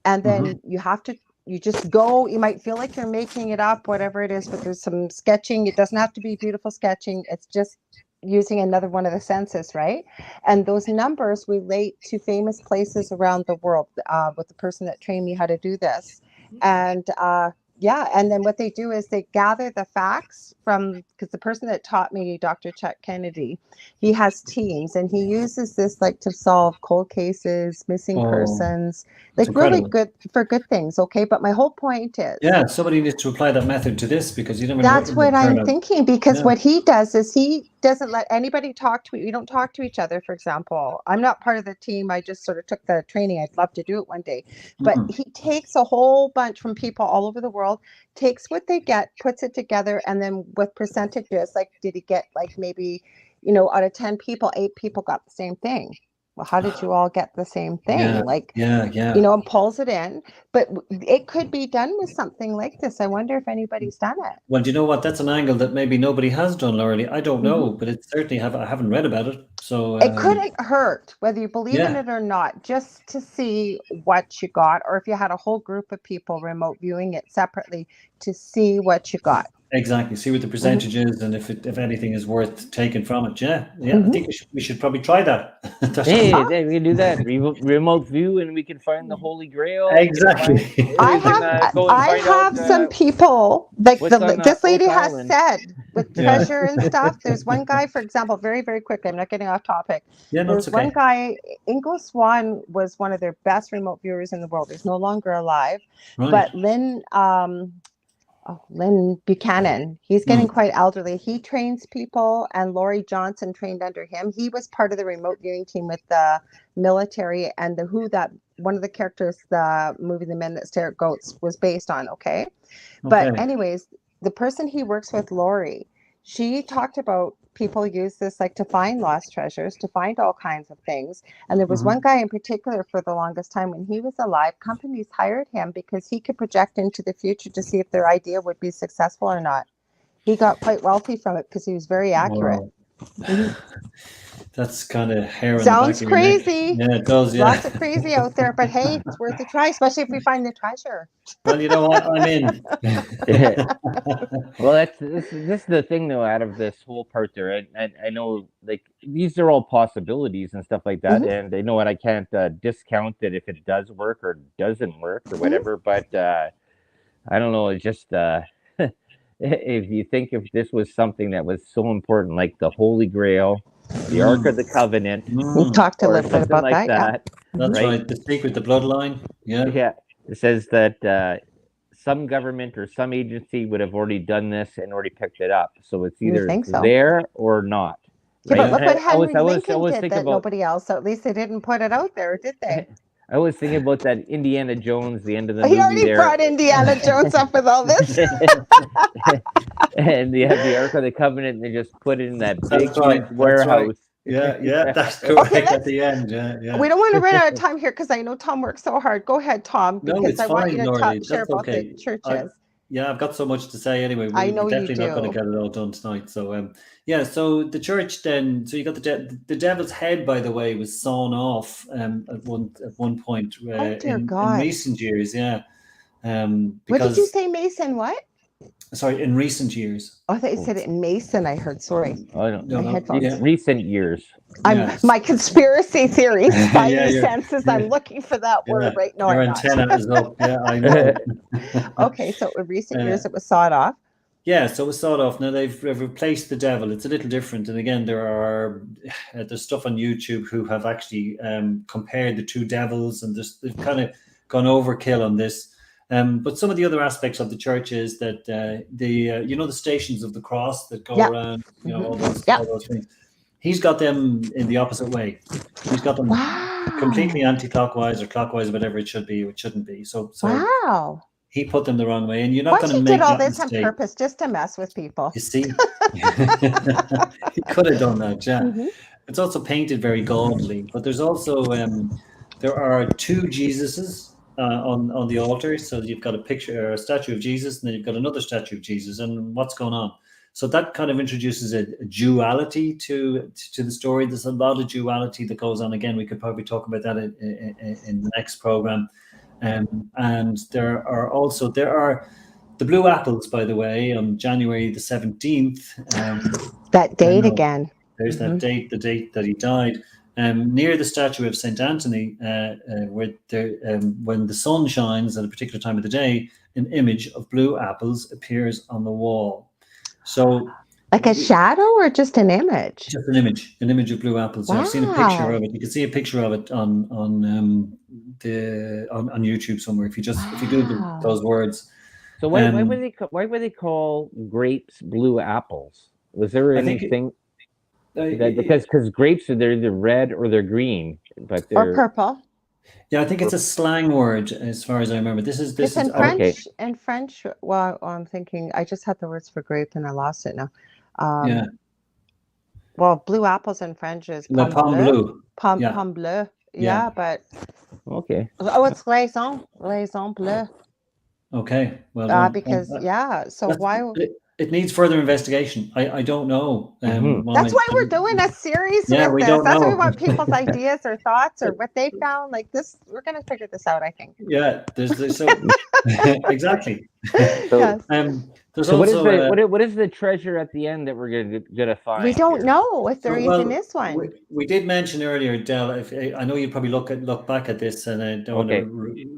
And then you just go, you might feel like you're making it up, whatever it is, but there's some sketching. It doesn't have to be beautiful sketching. It's just using another one of the senses, right? And those numbers relate to famous places around the world, with the person that trained me how to do this. And and then what they do is they gather the facts from, because the person that taught me, Dr. Chuck Kennedy, he has teams, and he uses this like to solve cold cases, missing persons, like really good for good things. Okay, but my whole point is, somebody needs to apply that method to this, because you never know. That's what I'm thinking, because what he does is he doesn't let anybody talk to, we don't talk to each other. For example, I'm not part of the team. I just sort of took the training. I'd love to do it one day, but he takes a whole bunch from people all over the world, takes what they get, puts it together, and then with percentages, like, did he get, like, maybe, out of 10 people, 8 people got the same thing. Well, how did you all get the same thing? And pulls it in. But it could be done with something like this. I wonder if anybody's done it. Well, do you know what? That's an angle that maybe nobody has done, Lorilei. I don't know, but it certainly I haven't read about it. So it couldn't hurt, whether you believe in it or not, just to see what you got, or if you had a whole group of people remote viewing it separately to see what you got. Exactly. See what the percentage is, and if anything is worth taking from it. I think we should probably try that. we can do that. Remote view, and we can find the Holy Grail. Exactly. I have some people, like this lady has said, with treasure and stuff. There's one guy, for example, very, very quickly, I'm not getting off topic. There's one guy, Ingo Swann was one of their best remote viewers in the world. He's no longer alive. But Lynn Buchanan, he's getting quite elderly. He trains people, and Laurie Johnson trained under him. He was part of the remote viewing team with the military, and that one of the characters, the movie The Men That Stare at Goats, was based on. But anyways, the person he works with, Laurie, she talked about people use this like to find lost treasures, to find all kinds of things. And there was one guy in particular, for the longest time when he was alive, companies hired him because he could project into the future to see if their idea would be successful or not. He got quite wealthy from it because he was very accurate. That's kind of hair. Sounds crazy. Yeah, it does. Yeah, lots of crazy out there, but hey, it's worth a try, especially if we find the treasure. Well, you know what? I'm in. Well, this is the thing, though. Out of this whole part there, I know, like, these are all possibilities and stuff like that, and I know what I can't discount it if it does work or doesn't work or whatever. But I don't know. It's just if you think if this was something that was so important, like the Holy Grail, the Ark of the Covenant. We've talked a little bit about like that. That's right. The secret, the bloodline. Yeah. It says that some government or some agency would have already done this and already picked it up. So it's either there or not. Yeah, but look what Henry Lincoln did that nobody else. So at least they didn't put it out there, did they? I was thinking about that Indiana Jones, the end of the movie. He already brought Indiana Jones up with all this. And they have the Ark of the Covenant, and they just put it in that big warehouse. Yeah, that's correct. At the end. Yeah. We don't want to run out of time here because I know Tom works so hard. Go ahead, Tom, because I want you to share about the churches. Yeah, I've got so much to say anyway. I We're know you definitely not going to do. get it all done tonight. So, yeah. So the church then. So you got the devil's head, by the way, was sawn off at one point Oh dear in God. recent years. Yeah. What did you Because say, Mason? What? sorry, in recent years. Oh, I thought you said it in Mason. I heard. Sorry. I don't My know. headphones. Yeah. Recent years. I'm Yeah. my conspiracy theory spidey Yeah, senses. I'm looking for that word right now. your I'm not. antenna is up. Yeah, I know. Okay, so in recent years it was sawed off. Yeah, so it was sawed off. Now they've replaced the devil. It's a little different. And again, there's stuff on YouTube who have actually compared the two devils, and they've kind of gone overkill on this. But some of the other aspects of the church is that the stations of the cross that go around, all those things. He's got them in the opposite way. He's got them completely anti-clockwise or clockwise, whatever it should be or it shouldn't be. So Wow. he put them the wrong way, and you're not going to He make did all that this mistake. on purpose just to mess with people. You see, he could have done that. Yeah, it's also painted very gaudily, but there's also there are two Jesuses on the altar. So you've got a statue of Jesus, and then you've got another statue of Jesus. And what's going on? So that kind of introduces a duality to the story. There's a lot of duality that goes on. Again, we could probably talk about that in the next program. And there are the blue apples, by the way, on January the 17th. That date again. There's that date, the date that he died. Near the statue of St. Anthony, when the sun shines at a particular time of the day, an image of blue apples appears on the wall. So, like a shadow or just an image? Just an image of blue apples. Wow. I've seen a picture of it. You can see a picture of it on YouTube somewhere if you Google those words. So why would they call grapes blue apples? Was there anything? Because grapes they're either red or they're green, but they're or purple. Yeah, I think it's a slang word as far as I remember. This is in French. Okay. In French, well, I'm thinking I just had the words for grape and I lost it now. Yeah. Well, blue apples in French is pomme bleu. Pomme bleu. Yeah, but okay. Oh, it's raisin bleu. Okay, well, because so why? It needs further investigation. I don't know. That's why we're doing a series with this. That's why we want people's ideas or thoughts or what they found. Like this, we're going to figure this out, I think. Yeah, there's so exactly. Yes. There's so also what is the treasure at the end that we're gonna find? We don't know if there even is one. We did mention earlier, Del. I know you probably look back at this, and I don't want to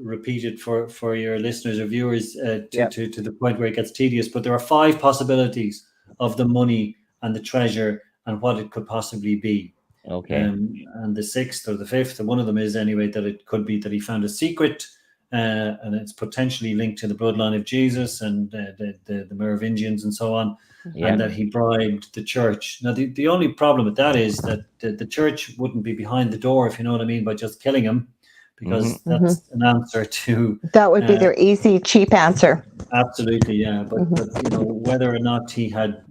repeat it for your listeners or viewers to the point where it gets tedious. But there are 5 possibilities of the money and the treasure and what it could possibly be. Okay. And the 6th or the 5th, and one of them is anyway that it could be that he found a secret. And it's potentially linked to the bloodline of Jesus and the Merovingians and so on, and that he bribed the church. Now, the only problem with that is that the church wouldn't be behind the door, if you know what I mean, by just killing him, because that's an answer to... That would be their easy, cheap answer. Absolutely, yeah. But whether or not he had,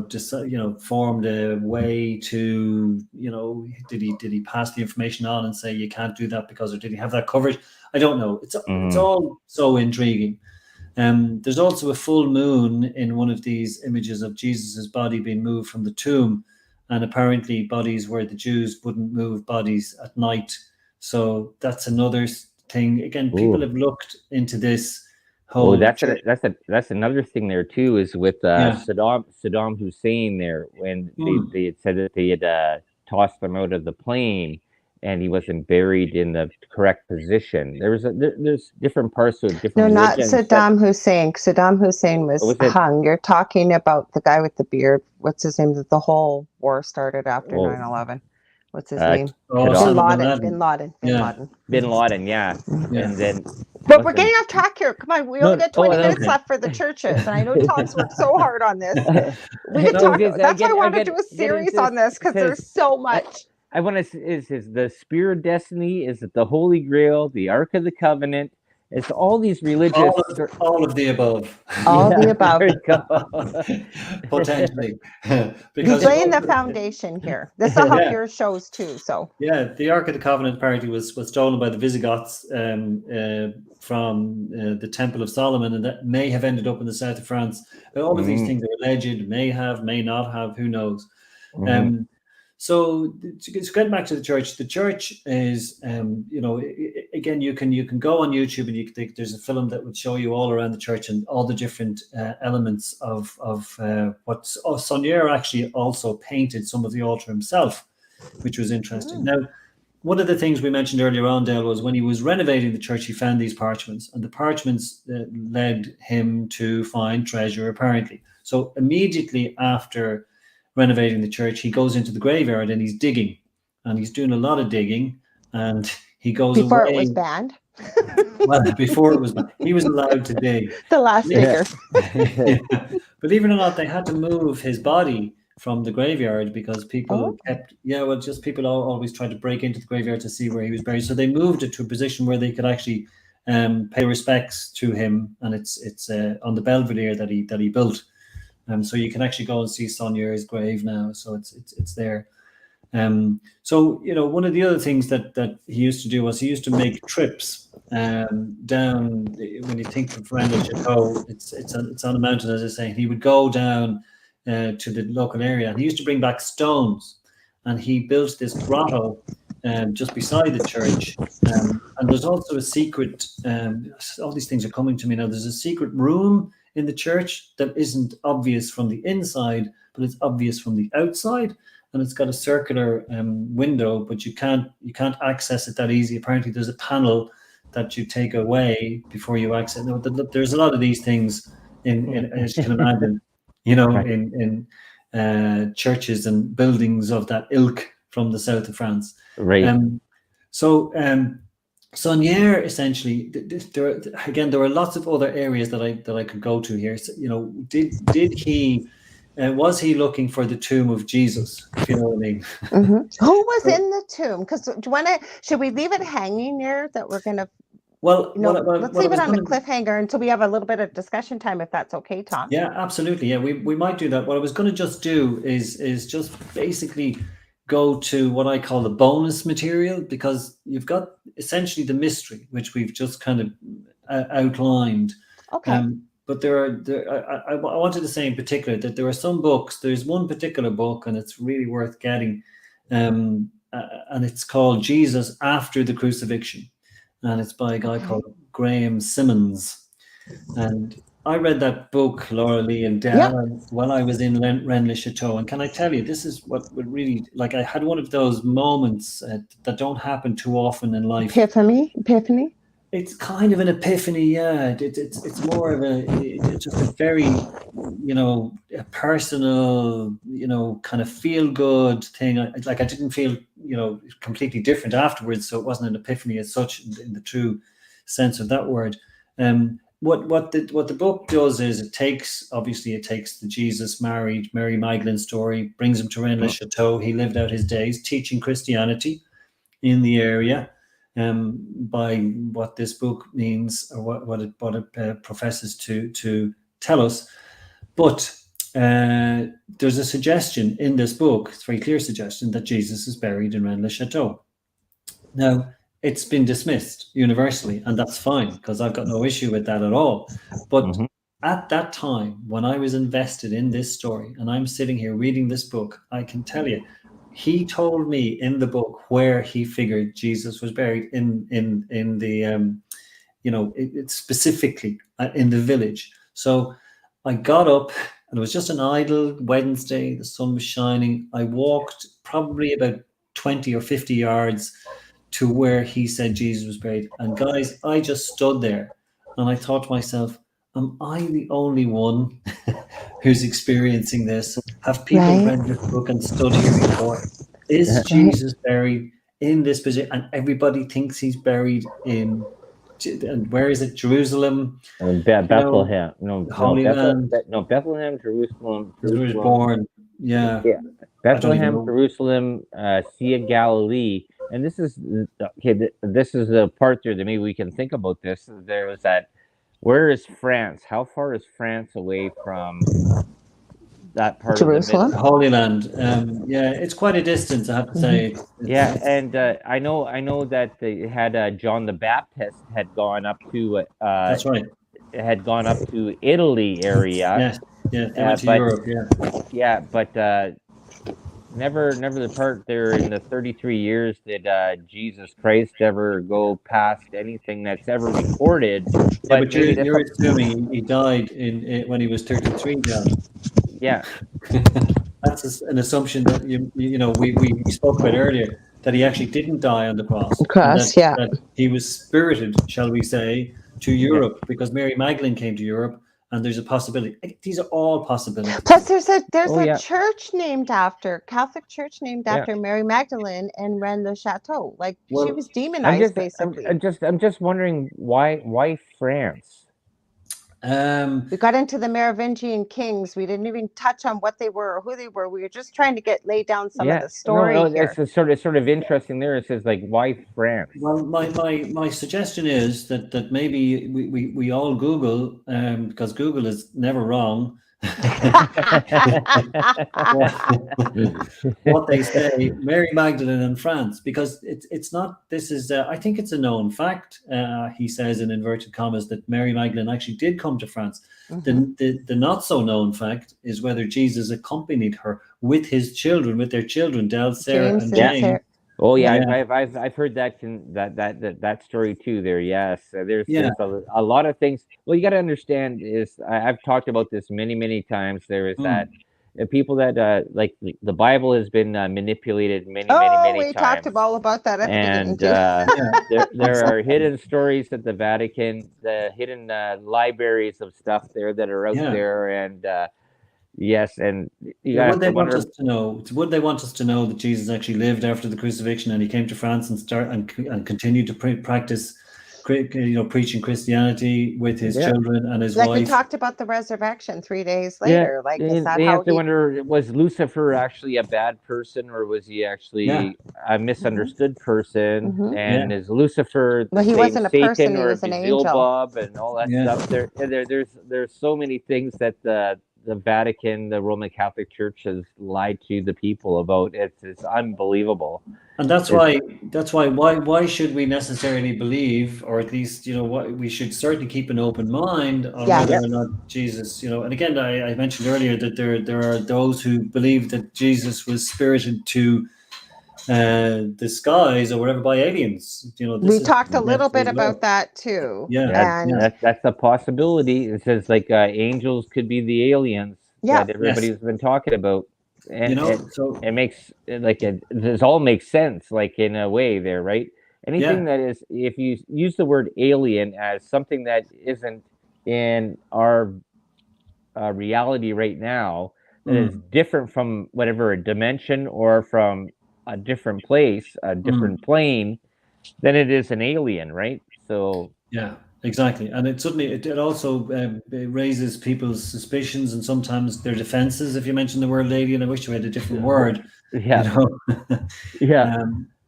just formed a way to, did he pass the information on and say you can't do that because, or did he have that coverage? I don't know. It's all so intriguing. There's also a full moon in one of these images of Jesus's body being moved from the tomb, and apparently bodies where the Jews wouldn't move bodies at night. So that's another thing. Again, people have looked into this. That's another thing there too. Is with Saddam Hussein there when they had said that they had tossed him out of the plane. And he wasn't buried in the correct position. There's different parts of different. No, not Saddam Hussein. Saddam Hussein was hung. You're talking about the guy with the beard. What's his name? The whole war started after 9/11. What's his name? Bin Laden. Yeah. And then. But we're getting off track here. Come on, we only got 20 minutes left for the churches, and I know Tom's worked so hard on this. We can talk. That's why I want to do a series on this because there's so much. I want to is the Spear of Destiny, is it the Holy Grail, the Ark of the Covenant, It's all these religious. All of the above. All the above. There you go. Potentially. He's laying the foundation here. This will help your shows too. So the Ark of the Covenant apparently was stolen by the Visigoths from the Temple of Solomon, and that may have ended up in the south of France. All of these things are alleged, may have, may not have, who knows. So getting back to the church is, again, you can go on YouTube and there's a film that would show you all around the church and all the different elements of what Saunier actually also painted some of the altar himself, which was interesting. Now, one of the things we mentioned earlier on, Dale, was when he was renovating the church, he found these parchments, and the parchments led him to find treasure, apparently. So immediately after renovating the church, he goes into the graveyard and he's digging, and he's doing a lot of digging, and he goes before away. It was banned. Well, before it was banned, he was allowed to dig. The last digger. Believe it or not, they had to move his body from the graveyard because people people always tried to break into the graveyard to see where he was buried. So they moved it to a position where they could actually pay respects to him, and it's on the Belvedere that he built. So you can actually go and see Saunier's grave now. So it's there. So, one of the other things that he used to do was he used to make trips down. When you think of Rennes Chateau, it's on a mountain, as I say. He would go down to the local area, and he used to bring back stones, and he built this grotto just beside the church. And there's also a secret. All these things are coming to me now. There's a secret room in the church that isn't obvious from the inside, but it's obvious from the outside, and it's got a circular window, but you can't access it that easy. Apparently there's a panel that you take away before you access it. There's a lot of these things in as you can imagine, in churches and buildings of that ilk from the south of France. Right. Saunier, essentially, there were lots of other areas that I could go to here. So, did he was he looking for the tomb of Jesus? If you know what I mean. Who was in the tomb? Because should we leave it hanging there that we're gonna? Well, let's leave it on a cliffhanger until we have a little bit of discussion time, if that's okay, Tom. Yeah, absolutely. Yeah, we might do that. What I was going to just do is just basically go to what I call the bonus material, because you've got essentially the mystery, which we've just kind of outlined. Okay. But I wanted to say in particular that there are some books. There's one particular book, and it's really worth getting, and it's called Jesus After the Crucifixion, and it's by a guy called Graham Simmons. And I read that book, Lorilei and Dale, when I was in Rennes-le-Château. And can I tell you, this is what would really, I had one of those moments that don't happen too often in life. Epiphany? It's kind of an epiphany, yeah. It's more of it's just a very, a personal, kind of feel good thing. I didn't feel, completely different afterwards. So it wasn't an epiphany as such in the true sense of that word. What the book does is it takes the Jesus married Mary Magdalene story, brings him to Rennes-le-Château. He lived out his days teaching Christianity in the area, by what this book means, or what it professes to tell us. But there's a suggestion in this book, it's a very clear suggestion, that Jesus is buried in Rennes-le-Château. Now, it's been dismissed universally, and that's fine, because I've got no issue with that at all. But at that time, when I was invested in this story, and I'm sitting here reading this book, I can tell you, he told me in the book where he figured Jesus was buried in the, it's specifically in the village. So I got up, and it was just an idle Wednesday. The sun was shining. I walked probably about 20 or 50 yards to where he said Jesus was buried. And guys, I just stood there, and I thought to myself, am I the only one who's experiencing this? Have people read this book and stood here before? Is Jesus buried in this position? And everybody thinks he's buried in, and where is it? Jerusalem? Bethlehem. Bethlehem, Jerusalem. He was born. Yeah. Bethlehem, Jerusalem, Sea of Galilee, and this is okay. This is the part there that maybe we can think about this. There was that. Where is France? How far is France away from that part of the Jerusalem? Middle? Holy Land. Yeah, it's quite a distance, I have to say. Yeah, and I know that they had John the Baptist had gone up to That's right. had gone up to Italy area. Yes, yeah, they went to Europe. Yeah, but never the part there in the 33 years did Jesus Christ ever go past anything that's ever recorded. Yeah, but you're assuming he died when he was 33, John. Yeah. That's an assumption that we spoke about earlier, that he actually didn't die on the cross. That he was spirited, shall we say, to Europe, because Mary Magdalene came to Europe, and there's a possibility. These are all possibilities. Plus, there's a church named after Catholic church named after Mary Magdalene in Rennes-le-Château. Like, she was demonized, basically. I'm just wondering why France. We got into the Merovingian kings. We didn't even touch on what they were or who they were. We were just trying to lay down some of the story here. It's sort of interesting there. It says, like, why France? Well, my suggestion is that maybe we all Google, because Google is never wrong. What they say, Mary Magdalene and France, because it's not. This is I think it's a known fact. He says in inverted commas that Mary Magdalene actually did come to France. The not so known fact is whether Jesus accompanied her with his children, with their children, Del, Sarah, and James. Oh yeah, I've heard that story too. There, yes, there's a lot of things. Well, you got to understand is I've talked about this many times. There is that people that like the Bible has been manipulated many times. We talked all about that at and the beginning. there are hidden stories at the Vatican, the hidden libraries of stuff there that are out there, and yes, and would they want us to know? Would they want us to know that Jesus actually lived after the crucifixion and he came to France and continued to practice, preaching Christianity with his children and his wife? Like we talked about the resurrection 3 days later. Like, is that they how have to wonder: was Lucifer actually a bad person, or was he actually a misunderstood person? And is Lucifer he wasn't a Satan, person; he or was an angel, and all that stuff? There's so many things that the Vatican, the Roman Catholic Church, has lied to the people about. It's unbelievable, and that's why should we necessarily believe, or at least we should certainly keep an open mind on whether or not Jesus. And again, I mentioned earlier that there are those who believe that Jesus was spirited to the skies or whatever by aliens. We talked a little bit about that too. That's a possibility. It says like angels could be the aliens that everybody's been talking about, and it makes this all makes sense, like in a way there, right? Anything that is, if you use the word alien as something that isn't in our reality right now, that is different from whatever a dimension or from a different place, a different plane, then it is an alien, right? So exactly, and it also raises people's suspicions and sometimes their defenses. If you mention the word alien, I wish we had a different word.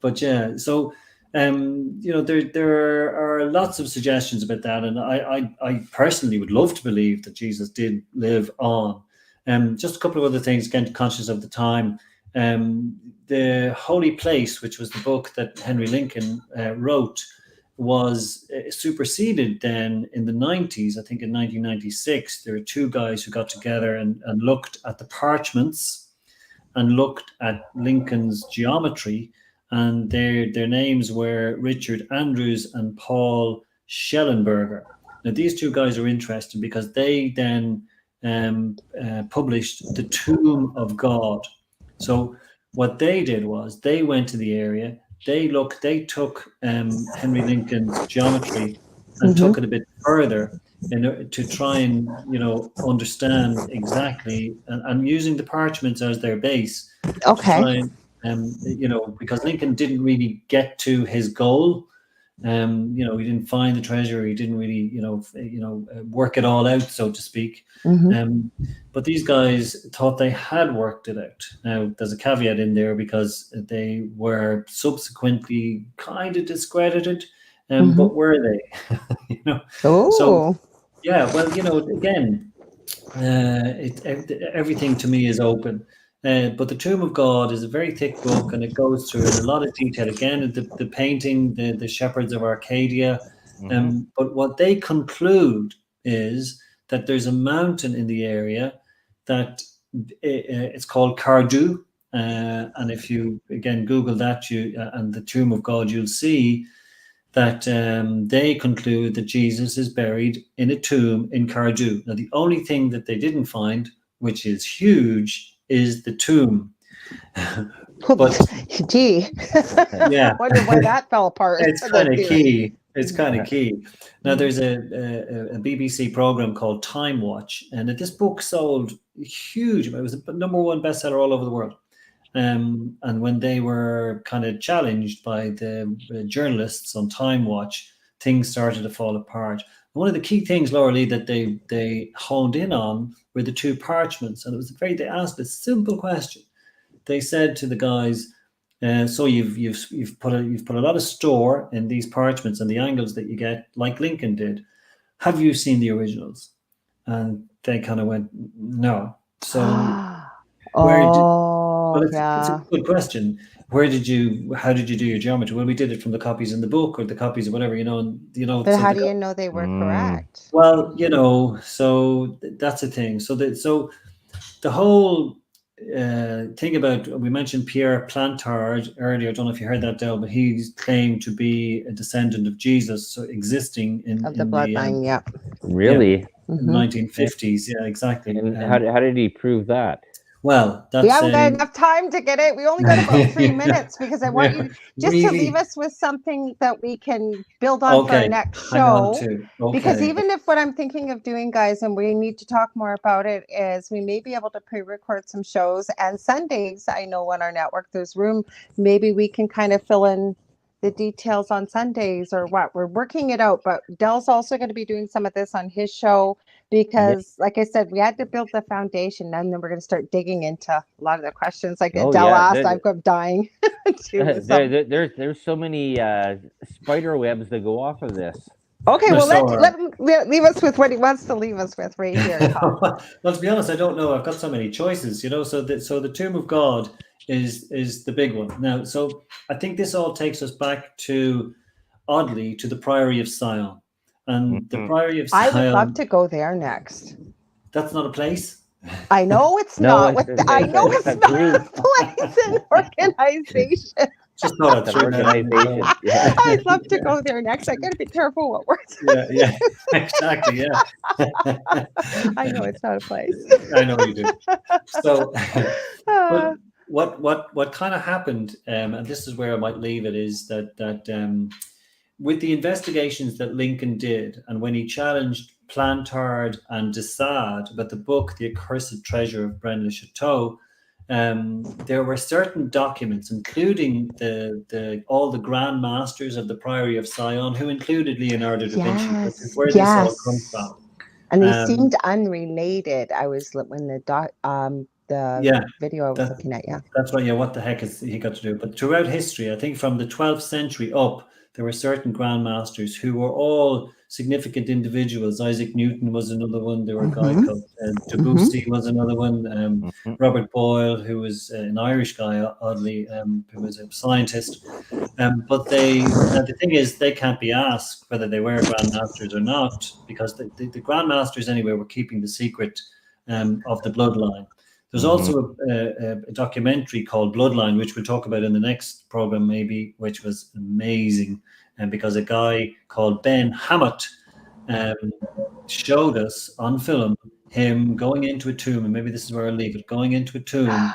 But so there are lots of suggestions about that, and I personally would love to believe that Jesus did live on. Just a couple of other things, again, conscious of the time. The Holy Place, which was the book that Henry Lincoln wrote, was superseded then in the 90s. I think in 1996, there were two guys who got together and looked at the parchments and looked at Lincoln's geometry, and their names were Richard Andrews and Paul Schellenberger. Now, these two guys are interesting because they then published The Tomb of God. So what they did was they went to the area, they took Henry Lincoln's geometry and took it a bit further to try and understand exactly, and using the parchments as their base. Okay. Because Lincoln didn't really get to his goal. He didn't find the treasure. He didn't really, work it all out, so to speak. But these guys thought they had worked it out. Now, there's a caveat in there because they were subsequently kind of discredited. But were they? Oh. So, yeah. Well, again, everything to me is open. But the Tomb of God is a very thick book, and it goes through in a lot of detail. Again, the painting, the shepherds of Arcadia. But what they conclude is that there's a mountain in the area that it's called Cardu. And if you, again, Google that, and the Tomb of God, you'll see that they conclude that Jesus is buried in a tomb in Cardu. Now, the only thing that they didn't find, which is huge, is the tomb. But gee, yeah, I wonder why that fell apart. It's kind of key. It's kind of key. Now, there's a BBC program called Time Watch, and this book sold huge. It was the #1 bestseller all over the world. And when they were kind of challenged by the journalists on Time Watch, things started to fall apart. One of the key things, Lorilei, that they honed in on were the 2 parchments, and they asked a simple question. They said to the guys, "So you've put a lot of store in these parchments and the angles that you get, like Lincoln did. Have you seen the originals?" And they kind of went, "No." So it's a good question. How did you do your geometry? Well, we did it from the copies in the book or the copies of whatever, But so how do you know they were correct? Well, so that's the thing. So the whole thing about, we mentioned Pierre Plantard earlier. I don't know if you heard that, Del, but he's claimed to be a descendant of Jesus, so existing in the bloodline. Yeah. Really? In the 1950s. Yeah, exactly. And how did he prove that? Well, that's we haven't got enough time to get it. We only got about 3 minutes because I want you just to leave us with something that we can build on for our next show. Because even if what I'm thinking of doing, guys, and we need to talk more about it, is we may be able to pre-record some shows. And Sundays, I know on our network, there's room. Maybe we can kind of fill in the details on Sundays or what. We're working it out. But Del's also going to be doing some of this on his show. Because, like I said, we had to build the foundation, and then we're going to start digging into a lot of the questions. Like Del asked, I'm dying. There's so many spider webs that go off of this. Okay, well, let leave us with what he wants to leave us with right here. Well, to be honest, I don't know. I've got so many choices, So the Tomb of God is the big one. Now, so I think this all takes us back oddly, to the Priory of Sion. And the Priory of Sion. I would love to go there next. That's not a place? I know it's not. I know it's not a place, an organization. Just thought it's an organization. Yeah. I'd love to go there next. I got to be careful what words. Yeah, exactly. Yeah. I know it's not a place. I know you do. So, what kind of happened, and this is where I might leave it, is that with the investigations that Lincoln did, and when he challenged Plantard and de Sade about the book, The Accursed Treasure of Braine le Chateau, there were certain documents, including all the Grand Masters of the Priory of Sion, who included Leonardo da Vinci. This is where this all comes from. And they seemed unrelated. I was when the video I was looking at. Yeah, that's right. Yeah, what the heck has he got to do? But throughout history, I think from the 12th century up, there were certain Grand Masters who were all significant individuals. Isaac Newton was another one. There were a guy called Debussy was another one. Robert Boyle, who was an Irish guy, oddly, who was a scientist. But the thing is, they can't be asked whether they were Grand Masters or not, because the Grand Masters anyway were keeping the secret of the bloodline. There's also a documentary called Bloodline, which we'll talk about in the next program, maybe, which was amazing. And because a guy called Ben Hammett showed us on film him going into a tomb, and maybe this is where I'll leave it, going into a tomb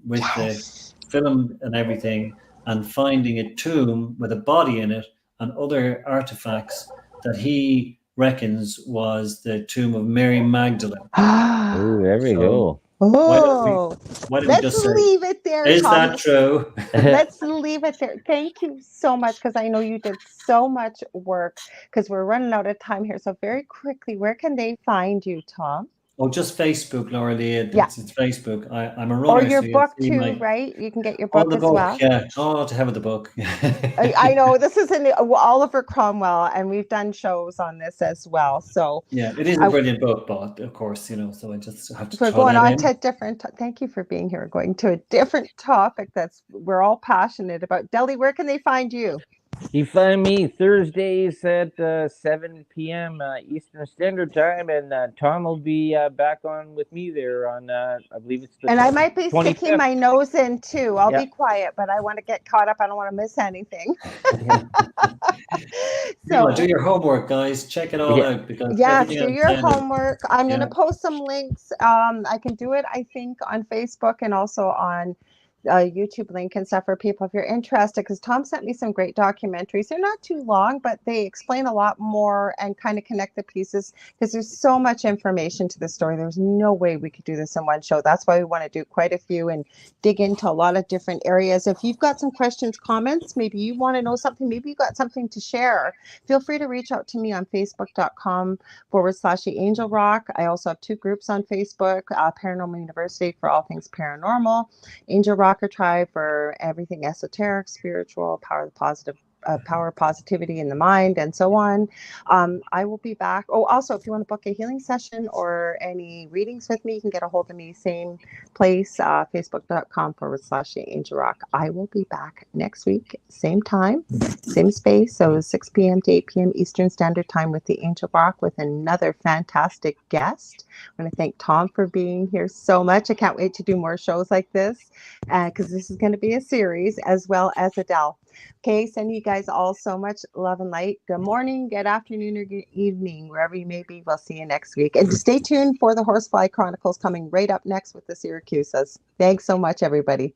with the film and everything, and finding a tomb with a body in it and other artifacts that he reckons was the tomb of Mary Magdalene. Oh, there we go. Oh, Why don't we let's just say, leave it there, is Thomas. that true? Let's leave it there. Thank you so much, because I know you did so much work, because we're running out of time here. So very quickly, where can they find you, Tom? Oh, just Facebook, Lorilei. Yeah. It's Facebook. I'm a runner. Or your so you'll book see too, right? You can get your Oh, book the as book, well. yeah. Oh, to heaven, the book. I know this is in Oliver Cromwell, and we've done shows on this as well. So yeah, it is a brilliant book, but of course, so I just have to we're throw going that on in. to different. Thank you for being here. We're going to a different topic that's we're all passionate about. Deli, where can they find you? You find me Thursdays at 7 p.m. Eastern Standard Time, and Tom will be back on with me there on, I believe it's the And I might be 25th. sticking my nose in too. I'll Yeah. be quiet, but I want to get caught up. I don't want to miss anything. So do your homework, guys. Check it all out, because everything do I'm your saying homework. I'm going to post some links. I can do it, I think, on Facebook and also on YouTube link and stuff for people if you're interested, because Tom sent me some great documentaries. They're not too long, but they explain a lot more and kind of connect the pieces, because there's so much information to the story. There's no way we could do this in one show. That's why we want to do quite a few and dig into a lot of different areas. If you've got some questions, comments, maybe you want to know something, maybe you got something to share, feel free to reach out to me on facebook.com/The Angel Rock. I also have 2 groups on Facebook, Paranormal University for all things paranormal, Angel Rocker Tribe for everything esoteric, spiritual, power positivity in the mind, and so on. I will be back. Oh, also, if you want to book a healing session or any readings with me, you can get a hold of me, same place, facebook.com/The Angel Rock. I will be back next week, same time, same space. So 6 p.m. to 8 p.m. Eastern Standard Time with The Angel Rock, with another fantastic guest. I want to thank Tom for being here so much. I can't wait to do more shows like this, because this is going to be a series, as well as Adele. Okay, sending you guys all so much love and light. Good morning, good afternoon, or good evening, wherever you may be. We'll see you next week. And stay tuned for the Horsefly Chronicles coming right up next with the Syracusas. Thanks so much, everybody.